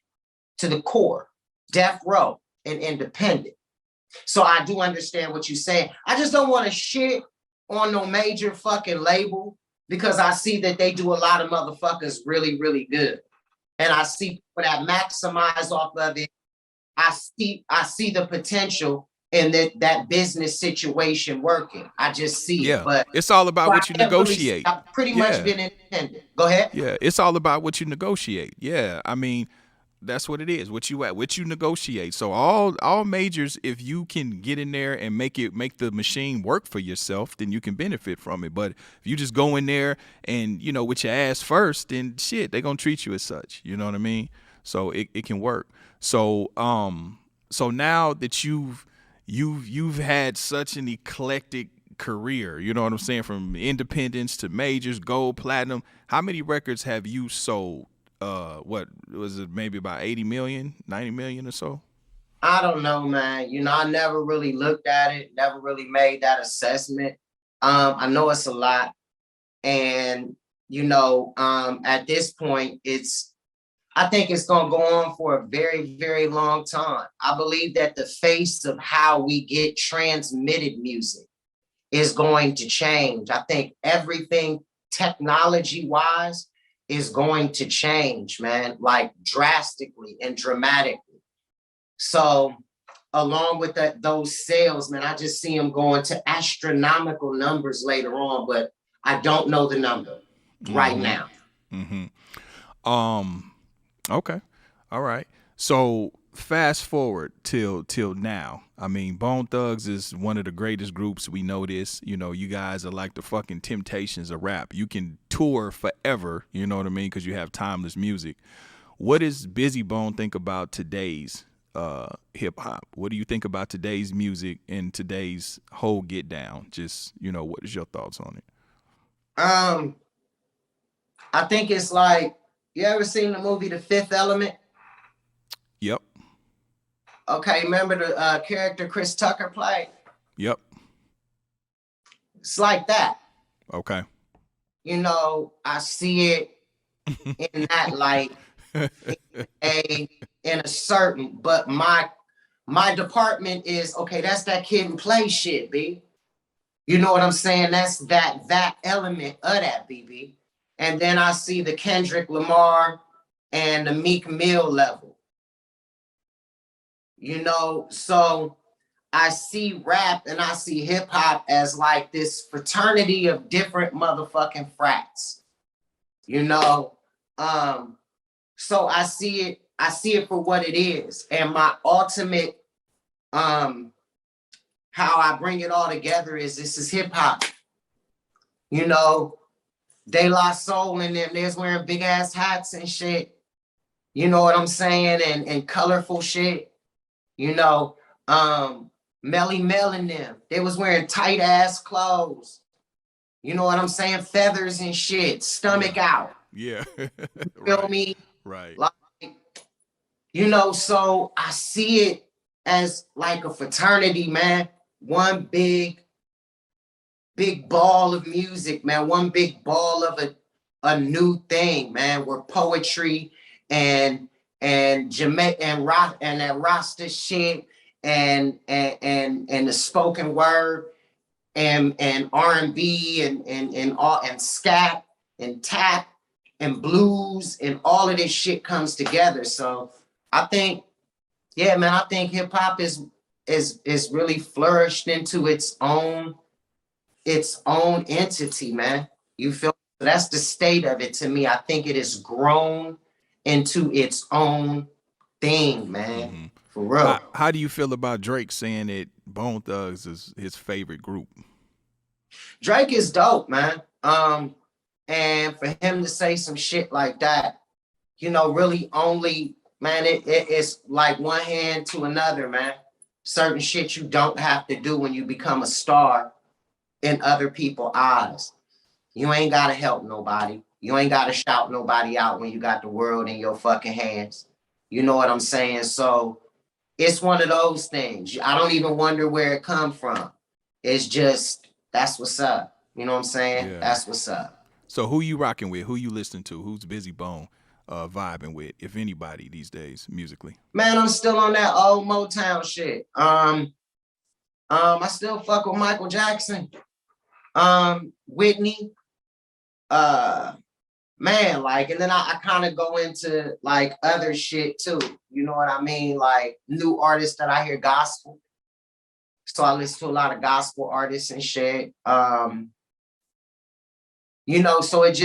to the core, Death Row and independent. So I do understand what you're saying. I just don't want to shit on no major fucking label because I see that they do a lot of motherfuckers really, really good. And I see people that maximize off of it. I see the potential in that business situation working. I just see it. But it's all about what you negotiate. I've pretty much been independent. Go ahead. Yeah, it's all about what you negotiate. Yeah, I mean, that's what it is. What you negotiate. So all majors, if you can get in there and make the machine work for yourself, then you can benefit from it. But if you just go in there and with your ass first, then shit, they're gonna treat you as such. You know what I mean? So it can work. So so now that you've had such an eclectic career, you know what I'm saying, from independence to majors, gold, platinum, how many records have you sold? What was it, maybe about 80 million, 90 million or so? I don't know, man. I never really looked at it, never really made that assessment. I know it's a lot. And, at this point, I think it's going to go on for a very, very long time. I believe that the face of how we get transmitted music is going to change. I think everything technology-wise is going to change, man, like drastically and dramatically. So along with those sales, man, I just see them going to astronomical numbers later on, but I don't know the number right now. Okay. All right. So fast forward till now. I mean, Bone Thugs is one of the greatest groups. We know this. You know, you guys are like the fucking Temptations of rap. You can tour forever. You know what I mean? Because you have timeless music. What does Bizzy Bone think about today's hip hop? What do you think about today's music and today's whole get down? Just, you know, what is your thoughts on it? I think it's like, you ever seen the movie The Fifth Element? Yep. Okay, remember the character Chris Tucker played? Yep. It's like that. Okay. You know, I see it in that light, in a certain, but my department is, okay, that's that Kid and Play shit, B. You know what I'm saying? That's that element of that, BB. And then I see the Kendrick Lamar and the Meek Mill level. You know, so I see rap and I see hip hop as like this fraternity of different motherfucking frats. You know, so I see it for what it is. And my ultimate how I bring it all together is this is hip hop. You know, De La Soul in them, they's wearing big ass hats and shit. You know what I'm saying? And colorful shit. You know, Melly Mel in them, they was wearing tight ass clothes. You know what I'm saying? Feathers and shit, stomach out. Yeah. Feel me? Right. Like, you know, so I see it as like a fraternity, man. One big ball of music, man. One big ball of a new thing, man. Where poetry and Jamaica and rock and that Rasta shit and the spoken word and R&B and all and scat and tap and blues and all of this shit comes together. So I think, yeah, man, I think hip hop is really flourished into its own entity, man. You feel? That's the state of it to me. I think it has grown into its own thing, man. Mm-hmm. For real. How do you feel about Drake saying that Bone Thugs is his favorite group? Drake is dope, man. And for him to say some shit like that, you know, really only, man, it's like one hand to another, man. Certain shit you don't have to do when you become a star in other people's eyes. You ain't gotta help nobody. You ain't gotta shout nobody out when you got the world in your fucking hands. You know what I'm saying? So it's one of those things. I don't even wonder where it come from. It's just, that's what's up. You know what I'm saying? Yeah. That's what's up. So who you rocking with? Who you listening to? Who's Bizzy Bone vibing with, if anybody these days, musically? Man, I'm still on that old Motown shit. I still fuck with Michael Jackson. Whitney. Man, like, and then I kind of go into like other shit too. You know what I mean? Like new artists that I hear gospel. So I listen to a lot of gospel artists and shit. You know, so it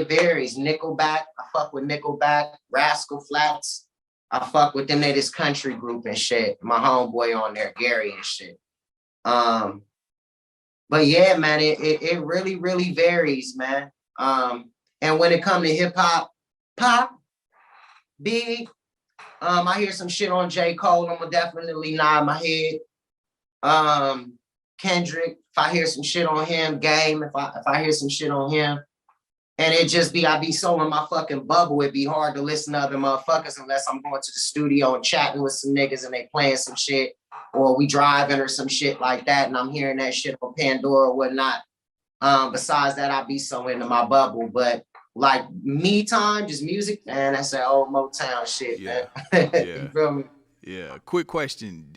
varies. Nickelback, I fuck with Nickelback. Rascal Flatts, I fuck with them. They this country group and shit. My homeboy on there, Gary and shit. But yeah, man, it really, really varies, man. And when it comes to hip hop, pop, big, I hear some shit on J. Cole, I'm gonna definitely nod my head. Kendrick, if I hear some shit on him, Game, if I hear some shit on him, and I be so in my fucking bubble, it'd be hard to listen to other motherfuckers unless I'm going to the studio and chatting with some niggas and they playing some shit, or we driving or some shit like that, and I'm hearing that shit on Pandora or whatnot. Besides that, I be so into my bubble, but like me time, just music, man, that's that old Motown shit, yeah. Man. Yeah. You feel me? Yeah. Quick question.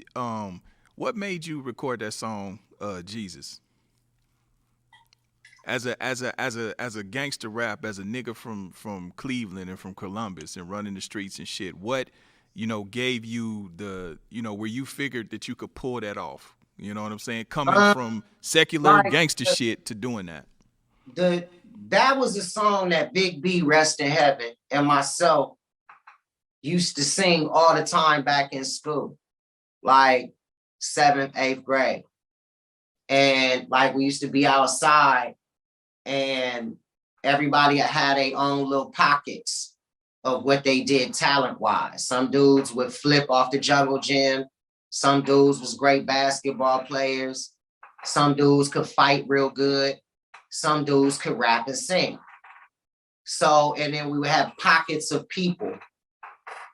What made you record that song, Jesus? As a gangster rap, as a nigga from Cleveland and from Columbus and running the streets and shit, what, you know, gave you the, you know, where you figured that you could pull that off? You know what I'm saying? Coming from secular like gangster shit to doing that. That was a song that Big B, rest in heaven, and myself used to sing all the time back in school, like 7th, 8th grade. And like we used to be outside and everybody had their own little pockets of what they did talent-wise. Some dudes would flip off the jungle gym. Some dudes was great basketball players. Some dudes could fight real good. Some dudes could rap and sing. So, and then we would have pockets of people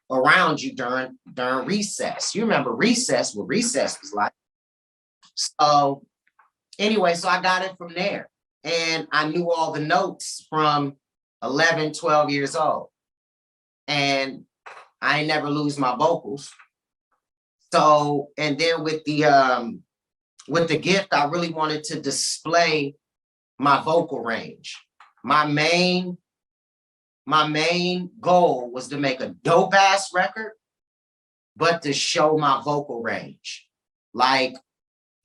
around you during recess. You remember recess, what recess was like. So anyway, so I got it from there. And I knew all the notes from 11, 12 years old. And I ain't never lose my vocals. So, and then with the gift, I really wanted to display my vocal range. My main goal was to make a dope ass record, but to show my vocal range, like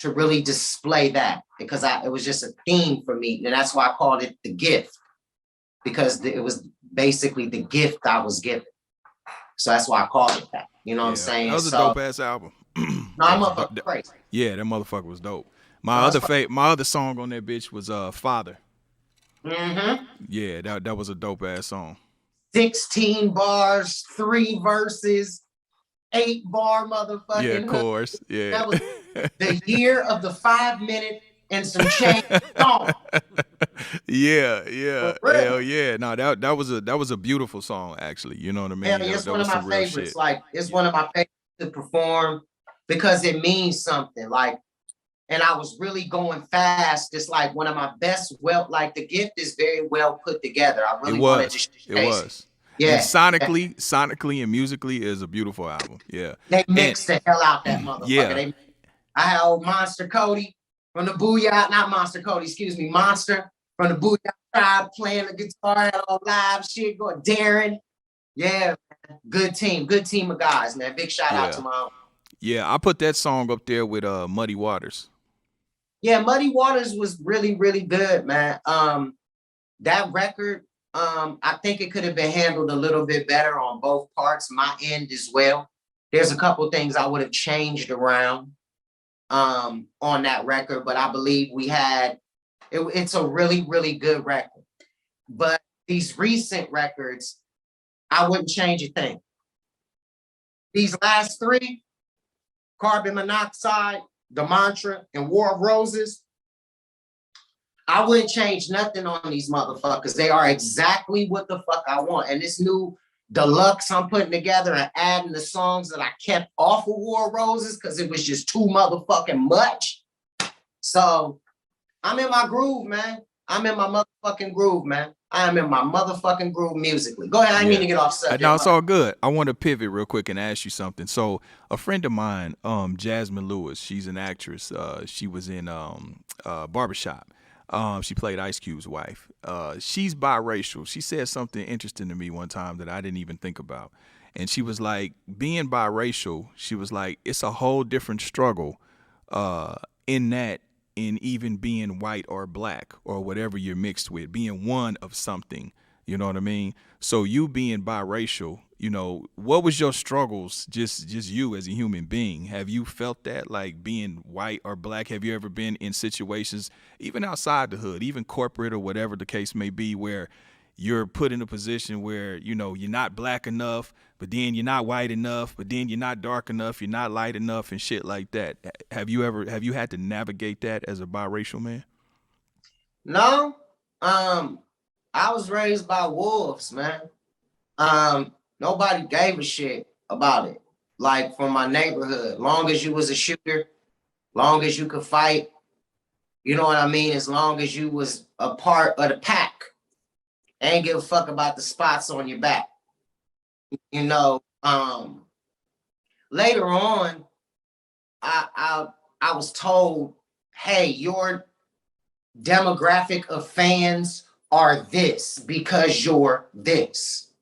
to really display that, because it was just a theme for me. And that's why I called it the gift, because it was basically the gift I was given. So that's why I called it that. You know what I'm saying? That was a dope ass album. No, I'm up crazy. Yeah, that motherfucker was dope. My other song on that bitch was Father. Mm-hmm. Yeah, that was a dope ass song. 16 bars, 3 verses, 8-bar motherfucking. Yeah, of course. Yeah. That was the year of the 5-minute and some change song. Yeah. Hell yeah. No, that was a beautiful song, actually. You know what I mean? Yeah, it's one of my favorites. Like, it's one of my favorites to perform because it means something. Like, and I was really going fast. It's like one of my best. Like the gift is very well put together. I really wanted to showcase it was. Yeah. And sonically and musically is a beautiful album. Yeah. They mixed the hell out that motherfucker. Yeah. I had old Monster Cody from the Booyah, not Monster Cody, excuse me, Monster from the Booyah Tribe playing the guitar, had all live shit going. Darren. Yeah, good team of guys, man. Big shout out to my own. Yeah, I put that song up there with Muddy Waters. Yeah, Muddy Waters was really, really good, man. That record, I think it could have been handled a little bit better on both parts, my end as well. There's a couple things I would have changed around on that record, but I believe we had, it's a really, really good record. But these recent records, I wouldn't change a thing. These last 3, Carbon Monoxide, The Mantra, and War of Roses, I wouldn't change nothing on these motherfuckers. They are exactly what the fuck I want. And this new deluxe I'm putting together and adding the songs that I kept off of War of Roses because it was just too motherfucking much. So I'm in my groove, man. I'm in my motherfucking groove, man. I am in my motherfucking groove musically. Go ahead. I didn't mean to get off subject. No, it's all good. I want to pivot real quick and ask you something. So a friend of mine, Jasmine Lewis, she's an actress. She was in Barbershop. She played Ice Cube's wife. She's biracial. She said something interesting to me one time that I didn't even think about. And she was like, being biracial, she was like, it's a whole different struggle in even being white or black or whatever you're mixed with, being one of something, you know what I mean? So you being biracial, you know, what was your struggles, just you as a human being? Have you felt that, like being white or black? Have you ever been in situations, even outside the hood, even corporate or whatever the case may be, where you're put in a position where, you know, you're not black enough, but then you're not white enough, but then you're not dark enough, you're not light enough and shit like that? Have you had to navigate that as a biracial man? No. I was raised by wolves, man. Nobody gave a shit about it. Like from my neighborhood, long as you was a shooter, long as you could fight, you know what I mean? As long as you was a part of the pack. Ain't give a fuck about the spots on your back. You know, later on, I was told, hey, your demographic of fans are this because you're this.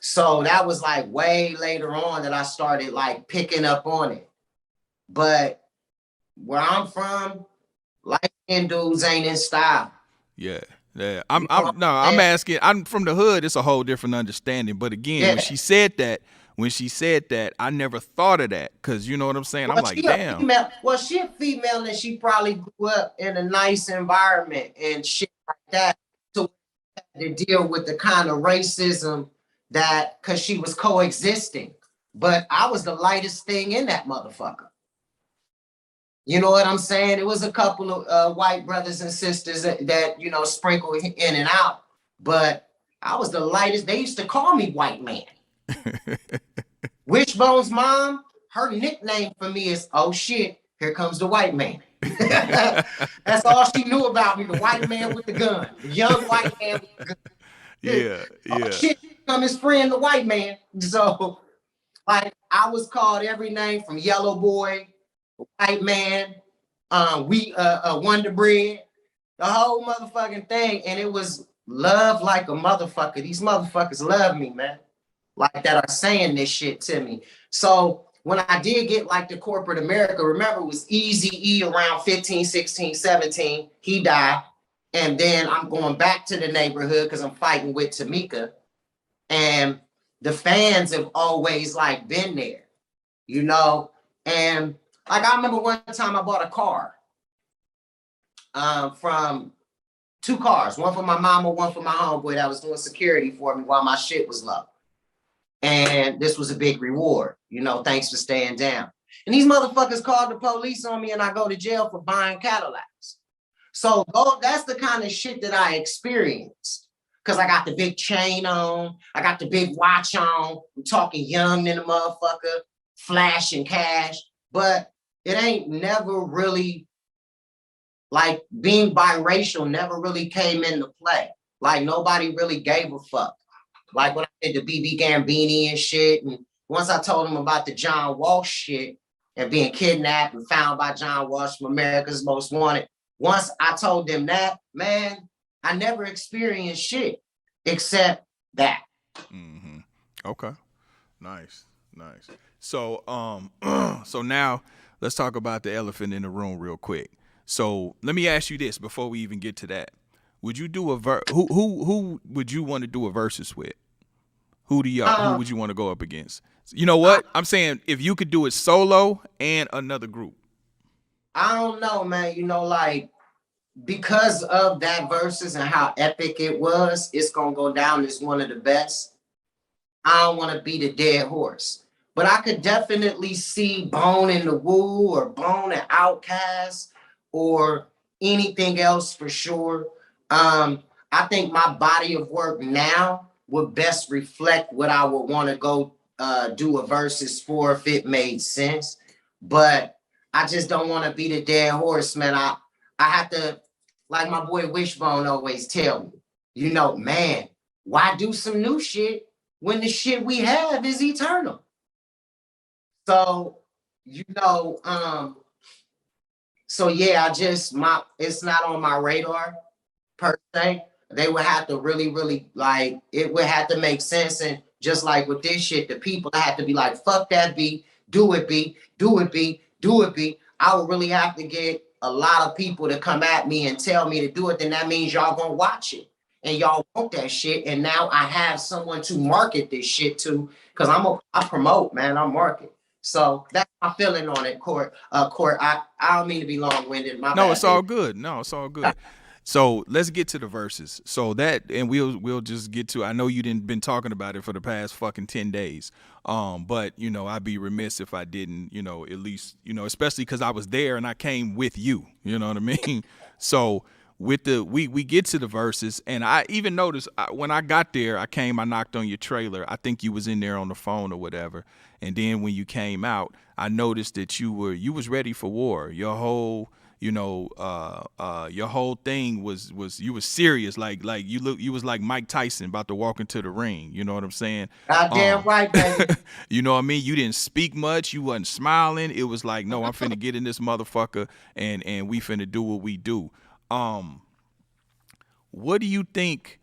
So that was like way later on that I started like picking up on it. But where I'm from, light-skinned dudes ain't in style. Yeah. Yeah, You know what I'm I'm saying? asking. I'm from the hood. It's a whole different understanding. But again, Yeah. when she said that, I never thought of that because you know what I'm saying. I'm Well, like, she a damn. female. Well, she a female, and she probably grew up in a nice environment and shit like that. So to deal with the kind of racism that, because she was coexisting. But I was the lightest thing in that motherfucker. You know what I'm saying? It was a couple of white brothers and sisters that you know sprinkled in and out, but I was the lightest. They used to call me white man. Wishbone's mom, her nickname for me is "Oh shit, here comes the white man." That's all she knew about me, the white man with the gun, the young white man with the gun. Yeah, Oh yeah. shit, here come his friend, the white man. So, like, I was called every name from Yellow Boy, White Man, Wonder Bread, the whole motherfucking thing. And it was love like a motherfucker. These motherfuckers love me, man. Like that are saying this shit to me. So when I did get like the corporate America, remember it was Eazy around 15, 16, 17. He died. And then I'm going back to the neighborhood because I'm fighting with Tamika. And the fans have always like been there, you know. And like I remember one time I bought a car from two cars, one for my mama, one for my homeboy that was doing security for me while my shit was low. And this was a big reward, you know, thanks for staying down. And these motherfuckers called the police on me and I go to jail for buying Cadillacs. So that's the kind of shit that I experienced. Cause I got the big chain on, I got the big watch on. I'm talking young in the motherfucker, flashing cash, but it ain't never really like being biracial never really came into play. Like nobody really gave a fuck. Like when I did the BB Gambini and shit, and once I told them about the John Walsh shit and being kidnapped and found by John Walsh from America's Most Wanted, once I told them that, man, I never experienced shit except that. Mm-hmm. Okay. Nice. So so now let's talk about the elephant in the room real quick. So let me ask you this before we even get to that. Would you do who would you want to do a versus with? Who would you want to go up against? You know what? I'm saying if you could do it solo and another group. I don't know, man. You know, like because of that versus and how epic it was, it's gonna go down as one of the best. I don't want to beat a dead horse, but I could definitely see Bone and the Woo or Bone and Outcast or anything else for sure. I think my body of work now would best reflect what I would want to go do a versus for if it made sense. But I just don't want to beat a dead horse, man. I have to, like my boy Wishbone always tell me, you know, man, why do some new shit when the shit we have is eternal? So, you know, so yeah, it's not on my radar per se. They would have to really, really like it would have to make sense. And just like with this shit, the people have to be like, fuck that beat, do it beat, do it beat, do it beat. I would really have to get a lot of people to come at me and tell me to do it. Then that means y'all gonna watch it and y'all want that shit. And now I have someone to market this shit to because I promote, man, I market. So that's my feeling on it, Court. I don't mean to be long-winded. My No, bad, it's all baby. good. No, it's all good. So let's get to the verses. So that, and we'll just get to. I know you didn't been talking about it for the past fucking 10 days. But you know, I'd be remiss if I didn't. You know, at least especially because I was there and I came with you. You know what I mean? So with we get to the verses, and I even noticed when I got there, I knocked on your trailer. I think you was in there on the phone or whatever. And then when you came out, I noticed that you was ready for war. Your whole your whole thing was you was serious, like you was like Mike Tyson about to walk into the ring. You know what I'm saying? Goddamn right, baby. You know what I mean? You didn't speak much. You wasn't smiling. It was like, no, I'm finna get in this motherfucker, and we finna do what we do. What do you think?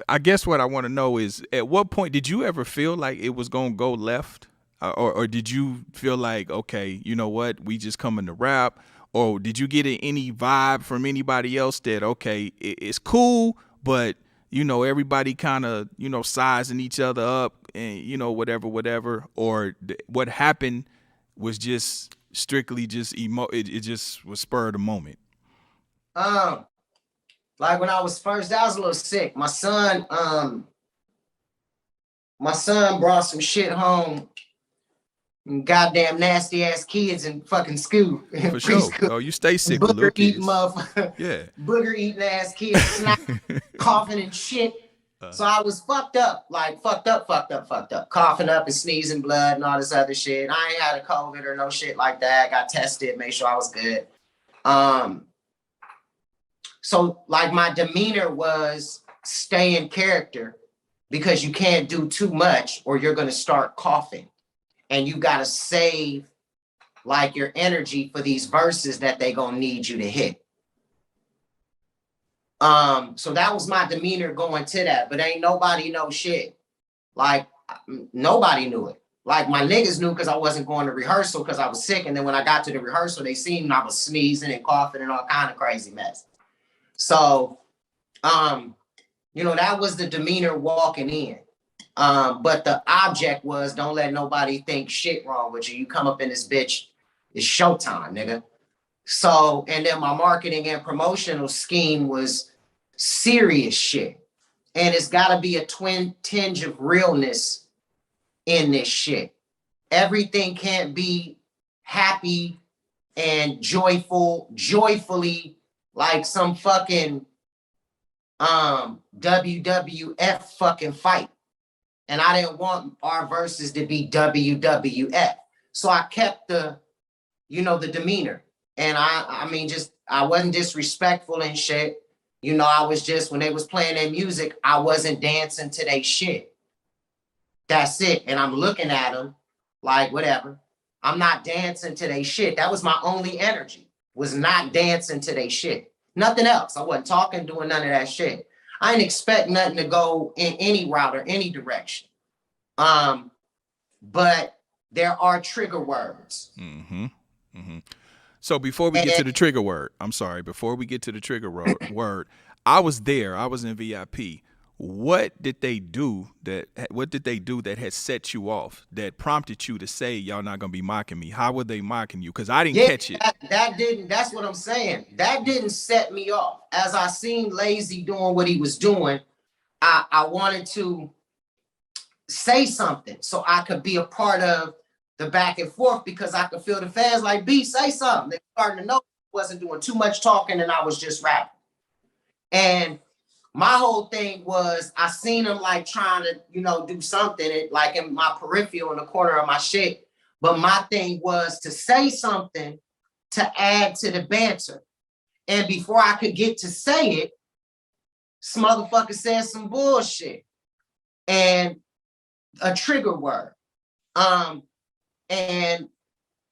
I guess what I want to know is, at what point did you ever feel like it was gonna go left? or did you feel like, okay, you know what, we just coming to rap? Or did you get any vibe from anybody else that, okay, it's cool, but you know, everybody kind of, you know, sizing each other up and, you know, whatever, or what happened was just strictly just it just was spur of the moment? Like when I was first, I was a little sick. My son brought some shit home. Goddamn nasty ass kids in fucking school. For sure. Oh, you stay sick with little Booger eating kids. motherfucker. Yeah. Booger eating ass kids, coughing and shit. So I was fucked up, fucked up, coughing up and sneezing blood and all this other shit. I ain't had a COVID or no shit like that. Got tested, made sure I was good. So like my demeanor was stay in character, because you can't do too much or you're gonna start coughing, and you gotta save like your energy for these verses that they gonna need you to hit. So that was my demeanor going to that, but ain't nobody know shit. Like nobody knew it. Like my niggas knew because I wasn't going to rehearsal because I was sick. And then when I got to the rehearsal, they seen I was sneezing and coughing and all kind of crazy mess. So, you know, that was the demeanor walking in. But the object was, don't let nobody think shit wrong with you. You come up in this bitch, it's showtime, nigga. So, and then my marketing and promotional scheme was serious shit. And it's got to be a twin tinge of realness in this shit. Everything can't be happy and joyfully like some fucking WWF fucking fight. And I didn't want our verses to be WWF. So I kept the, you know, the demeanor. And I mean, just, I wasn't disrespectful and shit. You know, I was just, when they was playing their music, I wasn't dancing to their shit. That's it. And I'm looking at them like, whatever. I'm not dancing to their shit. That was my only energy, was not dancing to their shit. Nothing else. I wasn't talking, doing none of that shit. I didn't expect nothing to go in any route or any direction. But there are trigger words. Mm-hmm. Mm-hmm. So before we get to the trigger word, before we get to the trigger word, I was there. I was in VIP. What did they do that had set you off, that prompted you to say, y'all not gonna be mocking me? How were they mocking you? Because I didn't catch it. That didn't, that's what I'm saying. That didn't set me off. As I seen Lazy doing what he was doing, I wanted to say something so I could be a part of the back and forth, because I could feel the fans like, B, say something. They starting to know I wasn't doing too much talking and I was just rapping. And my whole thing was, I seen them like trying to, you know, do something like in my peripheral in the corner of my shit. But my thing was to say something to add to the banter. And before I could get to say it, this motherfucker said some bullshit and a trigger word. And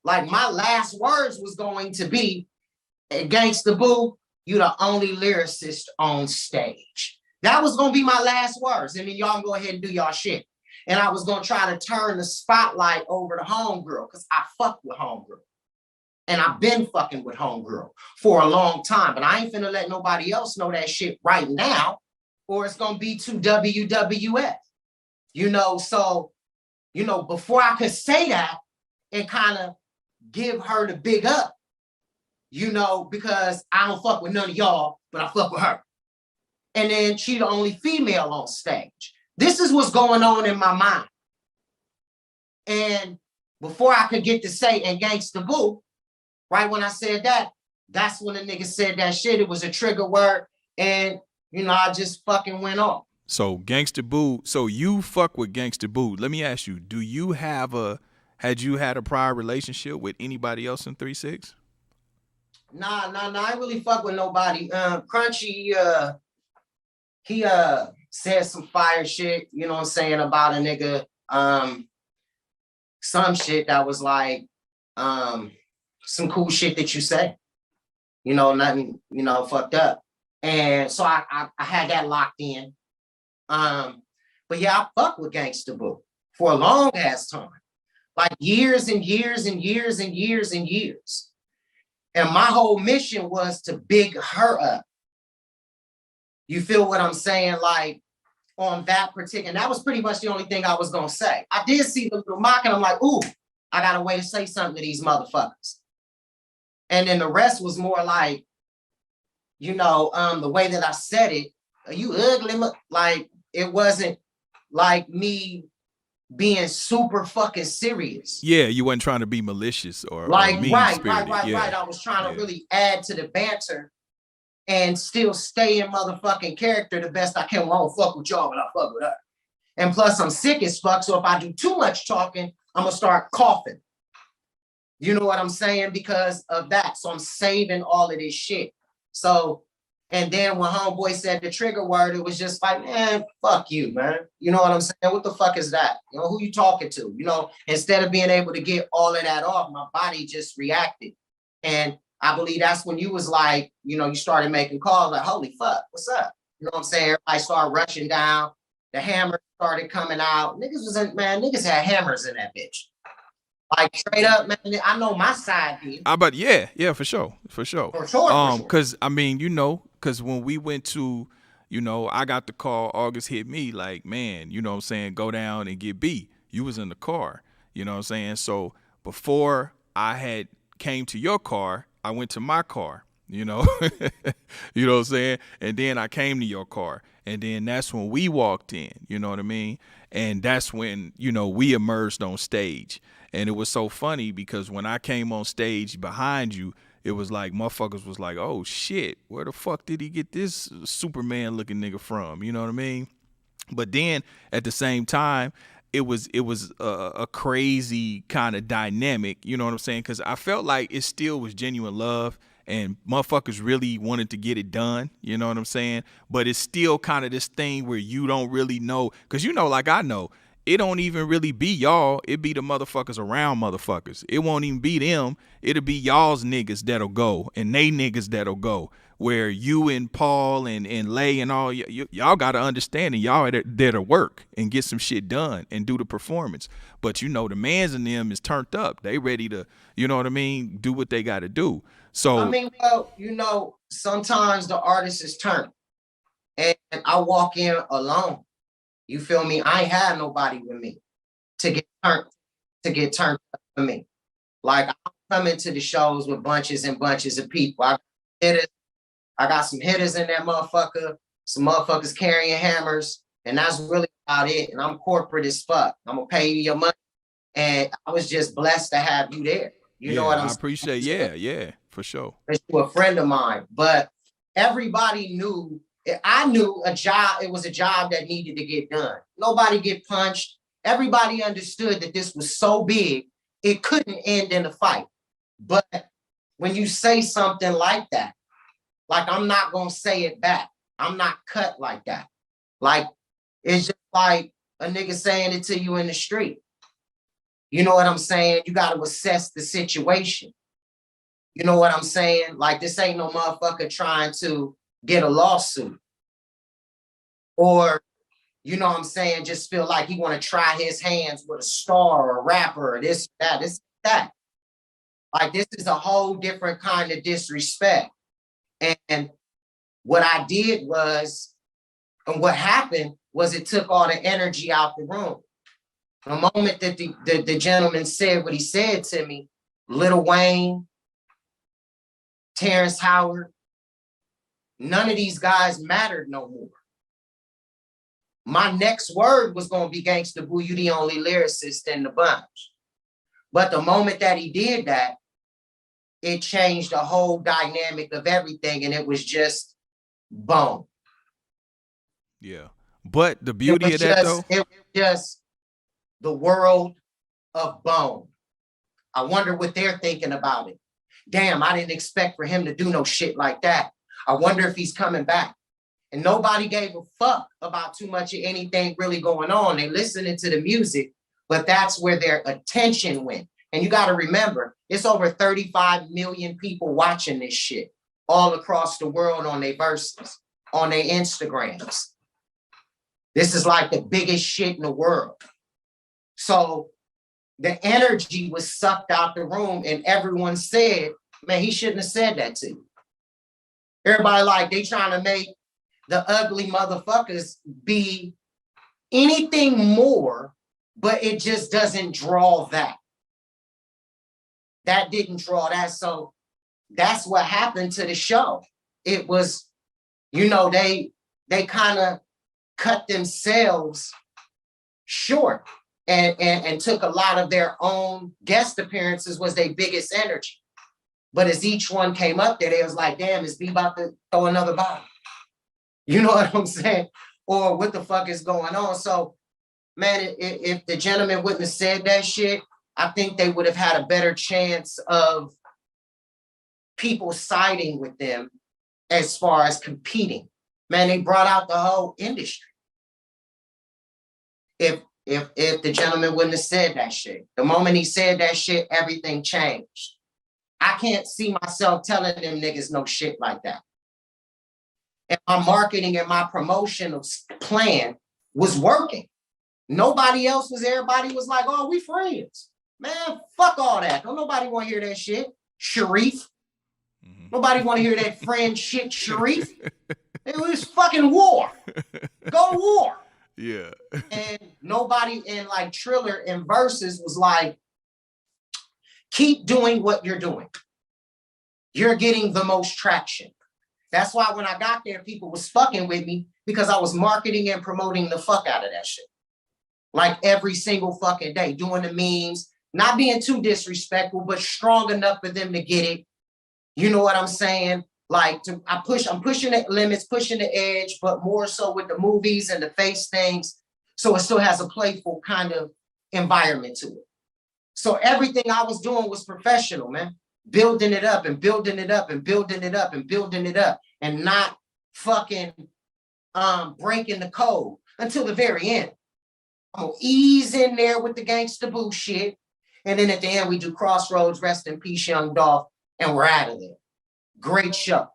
like my last words was going to be, Gangsta Boo, you the only lyricist on stage. That was going to be my last words. And then y'all can go ahead and do y'all shit. And I was going to try to turn the spotlight over to Homegirl, because I fuck with Homegirl. And I've been fucking with Homegirl for a long time. But I ain't finna let nobody else know that shit right now, or it's going to be too WWF. You know, so, you know, before I could say that and kind of give her the big up, you know, because I don't fuck with none of y'all, but I fuck with her. And then she the only female on stage. This is what's going on in my mind. And before I could get to say, and Gangsta Boo, right when I said that, that's when the nigga said that shit. It was a trigger word. And, you know, I just fucking went off. So Gangsta Boo, so you fuck with Gangsta Boo. Let me ask you, had you had a prior relationship with anybody else in 3-6? Nah, I really fuck with nobody. Crunchy, he said some fire shit, you know what I'm saying, about a nigga. Some shit that was like some cool shit that you say. You know, nothing, you know, fucked up. And so I had that locked in. But yeah, I fuck with Gangsta Boo for a long ass time. like years and years and years and years and years. And my whole mission was to big her up. You feel what I'm saying? Like on that particular, and that was pretty much the only thing I was gonna say. I did see the little mock, and I'm like, ooh, I got a way to say something to these motherfuckers. And then the rest was more like, you know, the way that I said it, are you ugly? Like, it wasn't like me being super fucking serious. Yeah, you wasn't trying to be malicious or like mean right. spirited. I was trying to really add to the banter and still stay in motherfucking character the best I can. Well, I don't fuck with y'all, but I fuck with her. And plus, I'm sick as fuck. So if I do too much talking, I'm gonna start coughing. You know what I'm saying? Because of that. So I'm saving all of this shit. So, and then when homeboy said the trigger word, it was just like, man, fuck you, man. You know what I'm saying? What the fuck is that? You know, who you talking to? You know, instead of being able to get all of that off, my body just reacted. And I believe that's when you was like, you know, you started making calls like, holy fuck, what's up? You know what I'm saying? Everybody started rushing down. The hammers started coming out. Niggas had hammers in that bitch. Like straight up, man. I know my side did. But yeah, for sure. For sure. Cause I mean, you know, cause when we went to, you know, I got the call, August hit me like, man, you know what I'm saying, go down and get B. You was in the car, you know what I'm saying? So before I had came to your car, I went to my car, you know, you know what I'm saying? And then I came to your car. And then that's when we walked in, you know what I mean? And that's when, you know, we emerged on stage. And it was so funny because when I came on stage behind you, it was like motherfuckers was like, oh shit, where the fuck did he get this Superman looking nigga from? You know what I mean? But then at the same time, it was a crazy kind of dynamic, you know what I'm saying? Because I felt like it still was genuine love and motherfuckers really wanted to get it done, you know what I'm saying? But it's still kind of this thing where you don't really know, because you know, like I know, it don't even really be y'all. It be the motherfuckers around motherfuckers. It won't even be them. It'll be y'all's niggas that'll go and they niggas that'll go. Where you and Paul and Lay and all y'all got to understand, and y'all are there to work and get some shit done and do the performance. But you know, the mans in them is turned up. They ready to, you know what I mean, do what they got to do. So I mean, well, you know, sometimes the artist is turned, and I walk in alone. You feel me? I ain't had nobody with me to get turned up for me. Like I'm coming to the shows with bunches and bunches of people. I got some hitters in that motherfucker, some motherfuckers carrying hammers, and that's really about it. And I'm corporate as fuck. I'm gonna pay you your money. And I was just blessed to have you there. You know what I'm saying? I appreciate, yeah, for sure. You're a friend of mine, but everybody knew. I knew a job, it was a job that needed to get done. Nobody get punched. Everybody understood that this was so big, it couldn't end in a fight. But when you say something like that, like I'm not gonna say it back. I'm not cut like that. Like it's just like a nigga saying it to you in the street. You know what I'm saying? You gotta assess the situation. You know what I'm saying? Like this ain't no motherfucker trying to get a lawsuit, or you know what I'm saying, just feel like he want to try his hands with a star or a rapper or this, that. Like this is a whole different kind of disrespect. And what I did was, and what happened was it took all the energy out the room. The moment that the gentleman said what he said to me, Lil Wayne, Terrence Howard, none of these guys mattered no more. My next word was going to be Gangsta Boo, you the only lyricist in the bunch. But the moment that he did that, it changed the whole dynamic of everything, and it was just boom. Yeah. But the beauty of that, though, it was just the world of bone. I wonder what they're thinking about it. Damn, I didn't expect for him to do no shit like that. I wonder if he's coming back. And nobody gave a fuck about too much of anything really going on. They listening to the music, but that's where their attention went. And you got to remember, it's over 35 million people watching this shit all across the world on their Verzuz, on their Instagrams. This is like the biggest shit in the world. So the energy was sucked out the room, and everyone said, man, he shouldn't have said that to you. Everybody like, they trying to make the ugly motherfuckers be anything more, but it just doesn't draw that. That didn't draw that. So that's what happened to the show. It was, you know, they kind of cut themselves short and took a lot of their own guest appearances was their biggest energy. But as each one came up there, they was like, damn, is B about to throw another bottle? You know what I'm saying? Or what the fuck is going on? So, man, if the gentleman wouldn't have said that shit, I think they would have had a better chance of people siding with them as far as competing. Man, they brought out the whole industry. If the gentleman wouldn't have said that shit, the moment he said that shit, everything changed. I can't see myself telling them niggas no shit like that. And my marketing and my promotional plan was working. Nobody else was, everybody was like, oh, we friends. Man, fuck all that. Don't nobody want to hear that shit. Sharif. Nobody want to hear that friend shit, Sharif. It was fucking war. Go to war. Yeah. And nobody in like Triller and Verzuz was like, keep doing what you're doing. You're getting the most traction. That's why when I got there, people was fucking with me because I was marketing and promoting the fuck out of that shit. Like every single fucking day, doing the memes, not being too disrespectful, but strong enough for them to get it. You know what I'm saying? Like I'm pushing the limits, pushing the edge, but more so with the movies and the face things. So it still has a playful kind of environment to it. So everything I was doing was professional, man. Building it up and building it up and building it up and building it up and not fucking breaking the code until the very end. I'm gonna ease in there with the gangsta bullshit. And then at the end, we do Crossroads, rest in peace, Young Dolph, and we're out of there. Great show.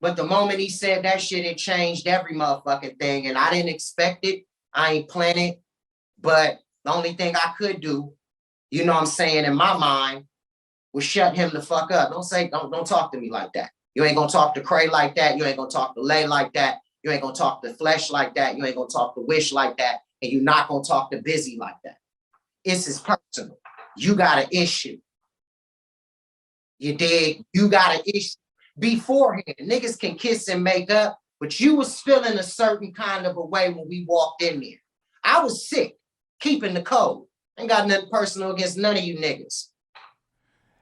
But the moment he said that shit, it changed every motherfucking thing. And I didn't expect it. I ain't plan it. But the only thing I could do, you know what I'm saying, in my mind, was shut him the fuck up. Don't talk to me like that. You ain't gonna talk to Cray like that. You ain't gonna talk to Lay like that. You ain't gonna talk to Flesh like that. You ain't gonna talk to Wish like that. And you're not gonna talk to Bizzy like that. It's his personal. You got an issue. You dig? You got an issue. Beforehand, niggas can kiss and make up, but you was feeling a certain kind of a way when we walked in there. I was sick, keeping the code. Ain't got nothing personal against none of you niggas.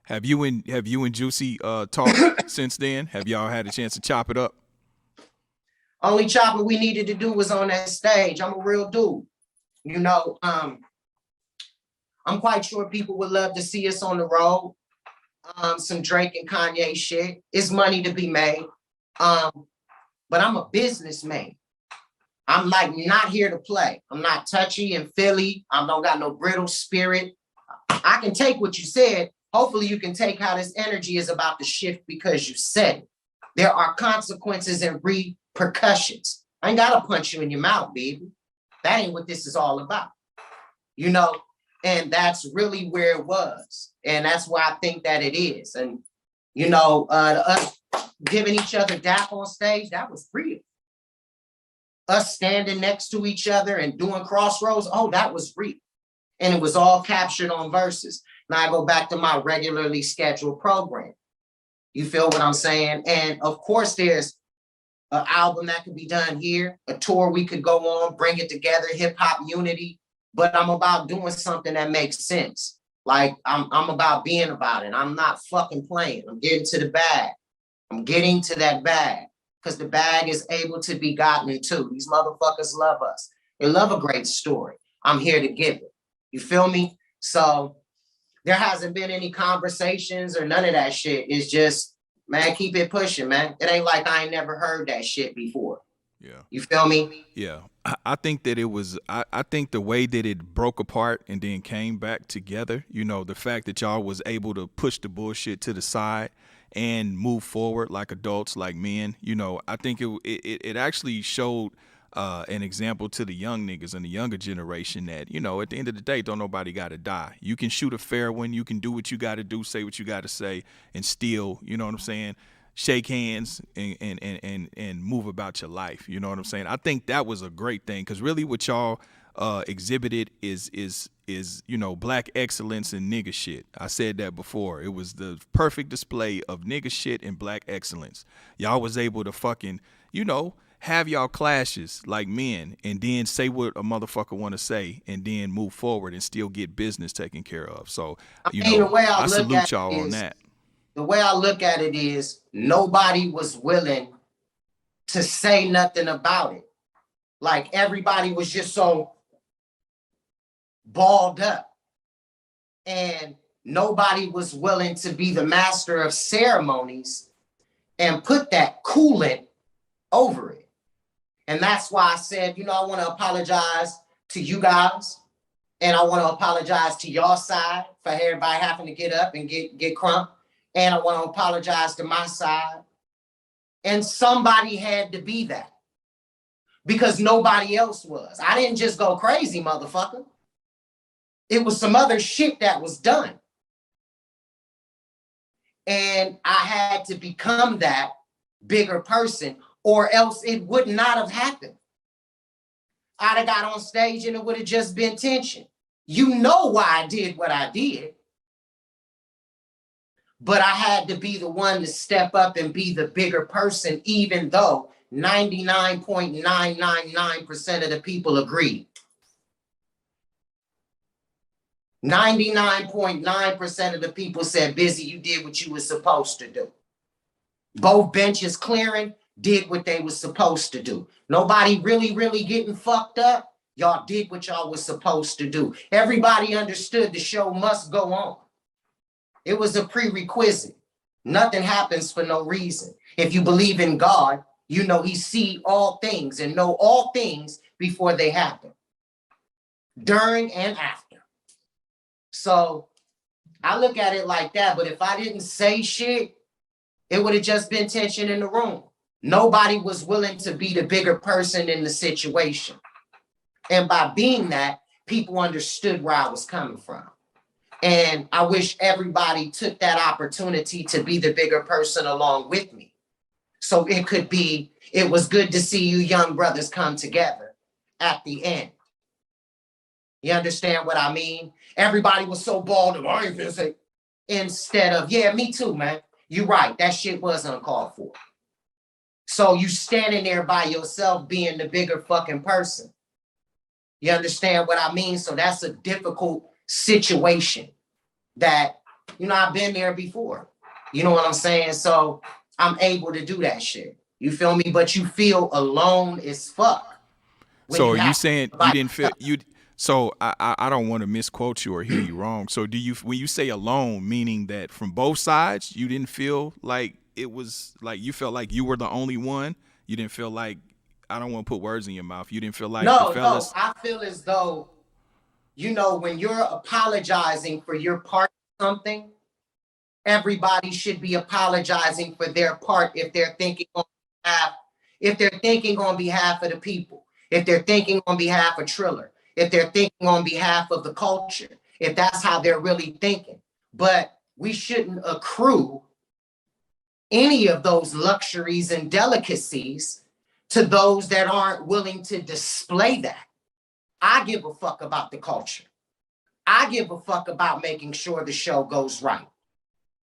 Have you and Juicy talked since then? Have y'all had a chance to chop it up? Only chopping we needed to do was on that stage. I'm a real dude. You know, I'm quite sure people would love to see us on the road. Some Drake and Kanye shit. It's money to be made. But I'm a businessman. I'm like not here to play. I'm not touchy and Philly. I don't got no brittle spirit. I can take what you said. Hopefully you can take how this energy is about to shift because you said it. There are consequences and repercussions. I ain't gotta punch you in your mouth, baby. That ain't what this is all about. You know, and that's really where it was. And that's why I think that it is. And, you know, us giving each other dap on stage, that was real. Us standing next to each other and doing Crossroads, oh, that was real. And it was all captured on Verzuz. Now I go back to my regularly scheduled program. You feel what I'm saying? And of course, there's an album that could be done here, a tour we could go on, bring it together, hip hop unity. But I'm about doing something that makes sense. Like I'm about being about it. I'm not fucking playing. I'm getting to the bag. I'm getting to that bag because the bag is able to be gotten into. These motherfuckers love us. They love a great story. I'm here to give it. You feel me? So there hasn't been any conversations or none of that shit. It's just, man, keep it pushing, man. It ain't like I ain't never heard that shit before. Yeah. You feel me? Yeah. I think that it was, I think the way that it broke apart and then came back together, you know, the fact that y'all was able to push the bullshit to the side and move forward like adults, like men, you know, I think it actually showed an example to the young niggas and the younger generation that, you know, at the end of the day, don't nobody got to die. You can shoot a fair one. You can do what you got to do, say what you got to say, and still, you know what I'm saying, shake hands and move about your life. You know what I'm saying? I think that was a great thing, because really what y'all exhibited is you know, black excellence and nigga shit. I said that before. It was the perfect display of nigga shit and black excellence. Y'all was able to fucking, you know, have y'all clashes like men, and then say what a motherfucker want to say, and then move forward and still get business taken care of. So, you know, the way I look salute at y'all it on is, that. the way I look at it is nobody was willing to say nothing about it. Like everybody was just so balled up, and nobody was willing to be the master of ceremonies and put that coolant over it. And that's why I said, you know, I want to apologize to you guys, and I want to apologize to y'all side for everybody having to get up and get crunk. And I want to apologize to my side. And somebody had to be that, because nobody else was. I didn't just go crazy, motherfucker. It was some other shit that was done. And I had to become that bigger person, or else it would not have happened. I'd have got on stage and it would have just been tension. You know why I did what I did. But I had to be the one to step up and be the bigger person, even though 99.999% of the people agreed. 99.9% of the people said, Bizzy, you did what you were supposed to do. Both benches clearing, did what they were supposed to do. Nobody really getting fucked up. Y'all did what y'all was supposed to do. Everybody understood the show must go on. It was a prerequisite. Nothing happens for no reason. If you believe in God, you know he see all things and know all things before they happen, during and after. So I look at it like that. But if I didn't say shit, it would have just been tension in the room. Nobody was willing to be the bigger person in the situation. And by being that, people understood where I was coming from. And I wish everybody took that opportunity to be the bigger person along with me. So it could be, it was good to see you young brothers come together at the end. You understand what I mean? Everybody was so balled up, I ain't gonna say, instead of, yeah, me too, man. You're right, that shit was uncalled for. So you standing there by yourself being the bigger fucking person. You understand what I mean? So that's a difficult situation that, you know, I've been there before. You know what I'm saying? So I'm able to do that shit. You feel me? But you feel alone as fuck. So are you saying you didn't feel you? So I don't want to misquote you or hear you wrong. So do you, when you say alone, meaning that from both sides, you didn't feel like it was like you felt like you were the only one? You didn't feel like, I don't want to put words in your mouth. You didn't feel like the fellas? No, I feel as though, you know, when you're apologizing for your part in something, everybody should be apologizing for their part if they're thinking on behalf, of the people, if they're thinking on behalf of Triller, if they're thinking on behalf of the culture, if that's how they're really thinking. But we shouldn't accrue any of those luxuries and delicacies to those that aren't willing to display that. I give a fuck about the culture. I give a fuck about making sure the show goes right.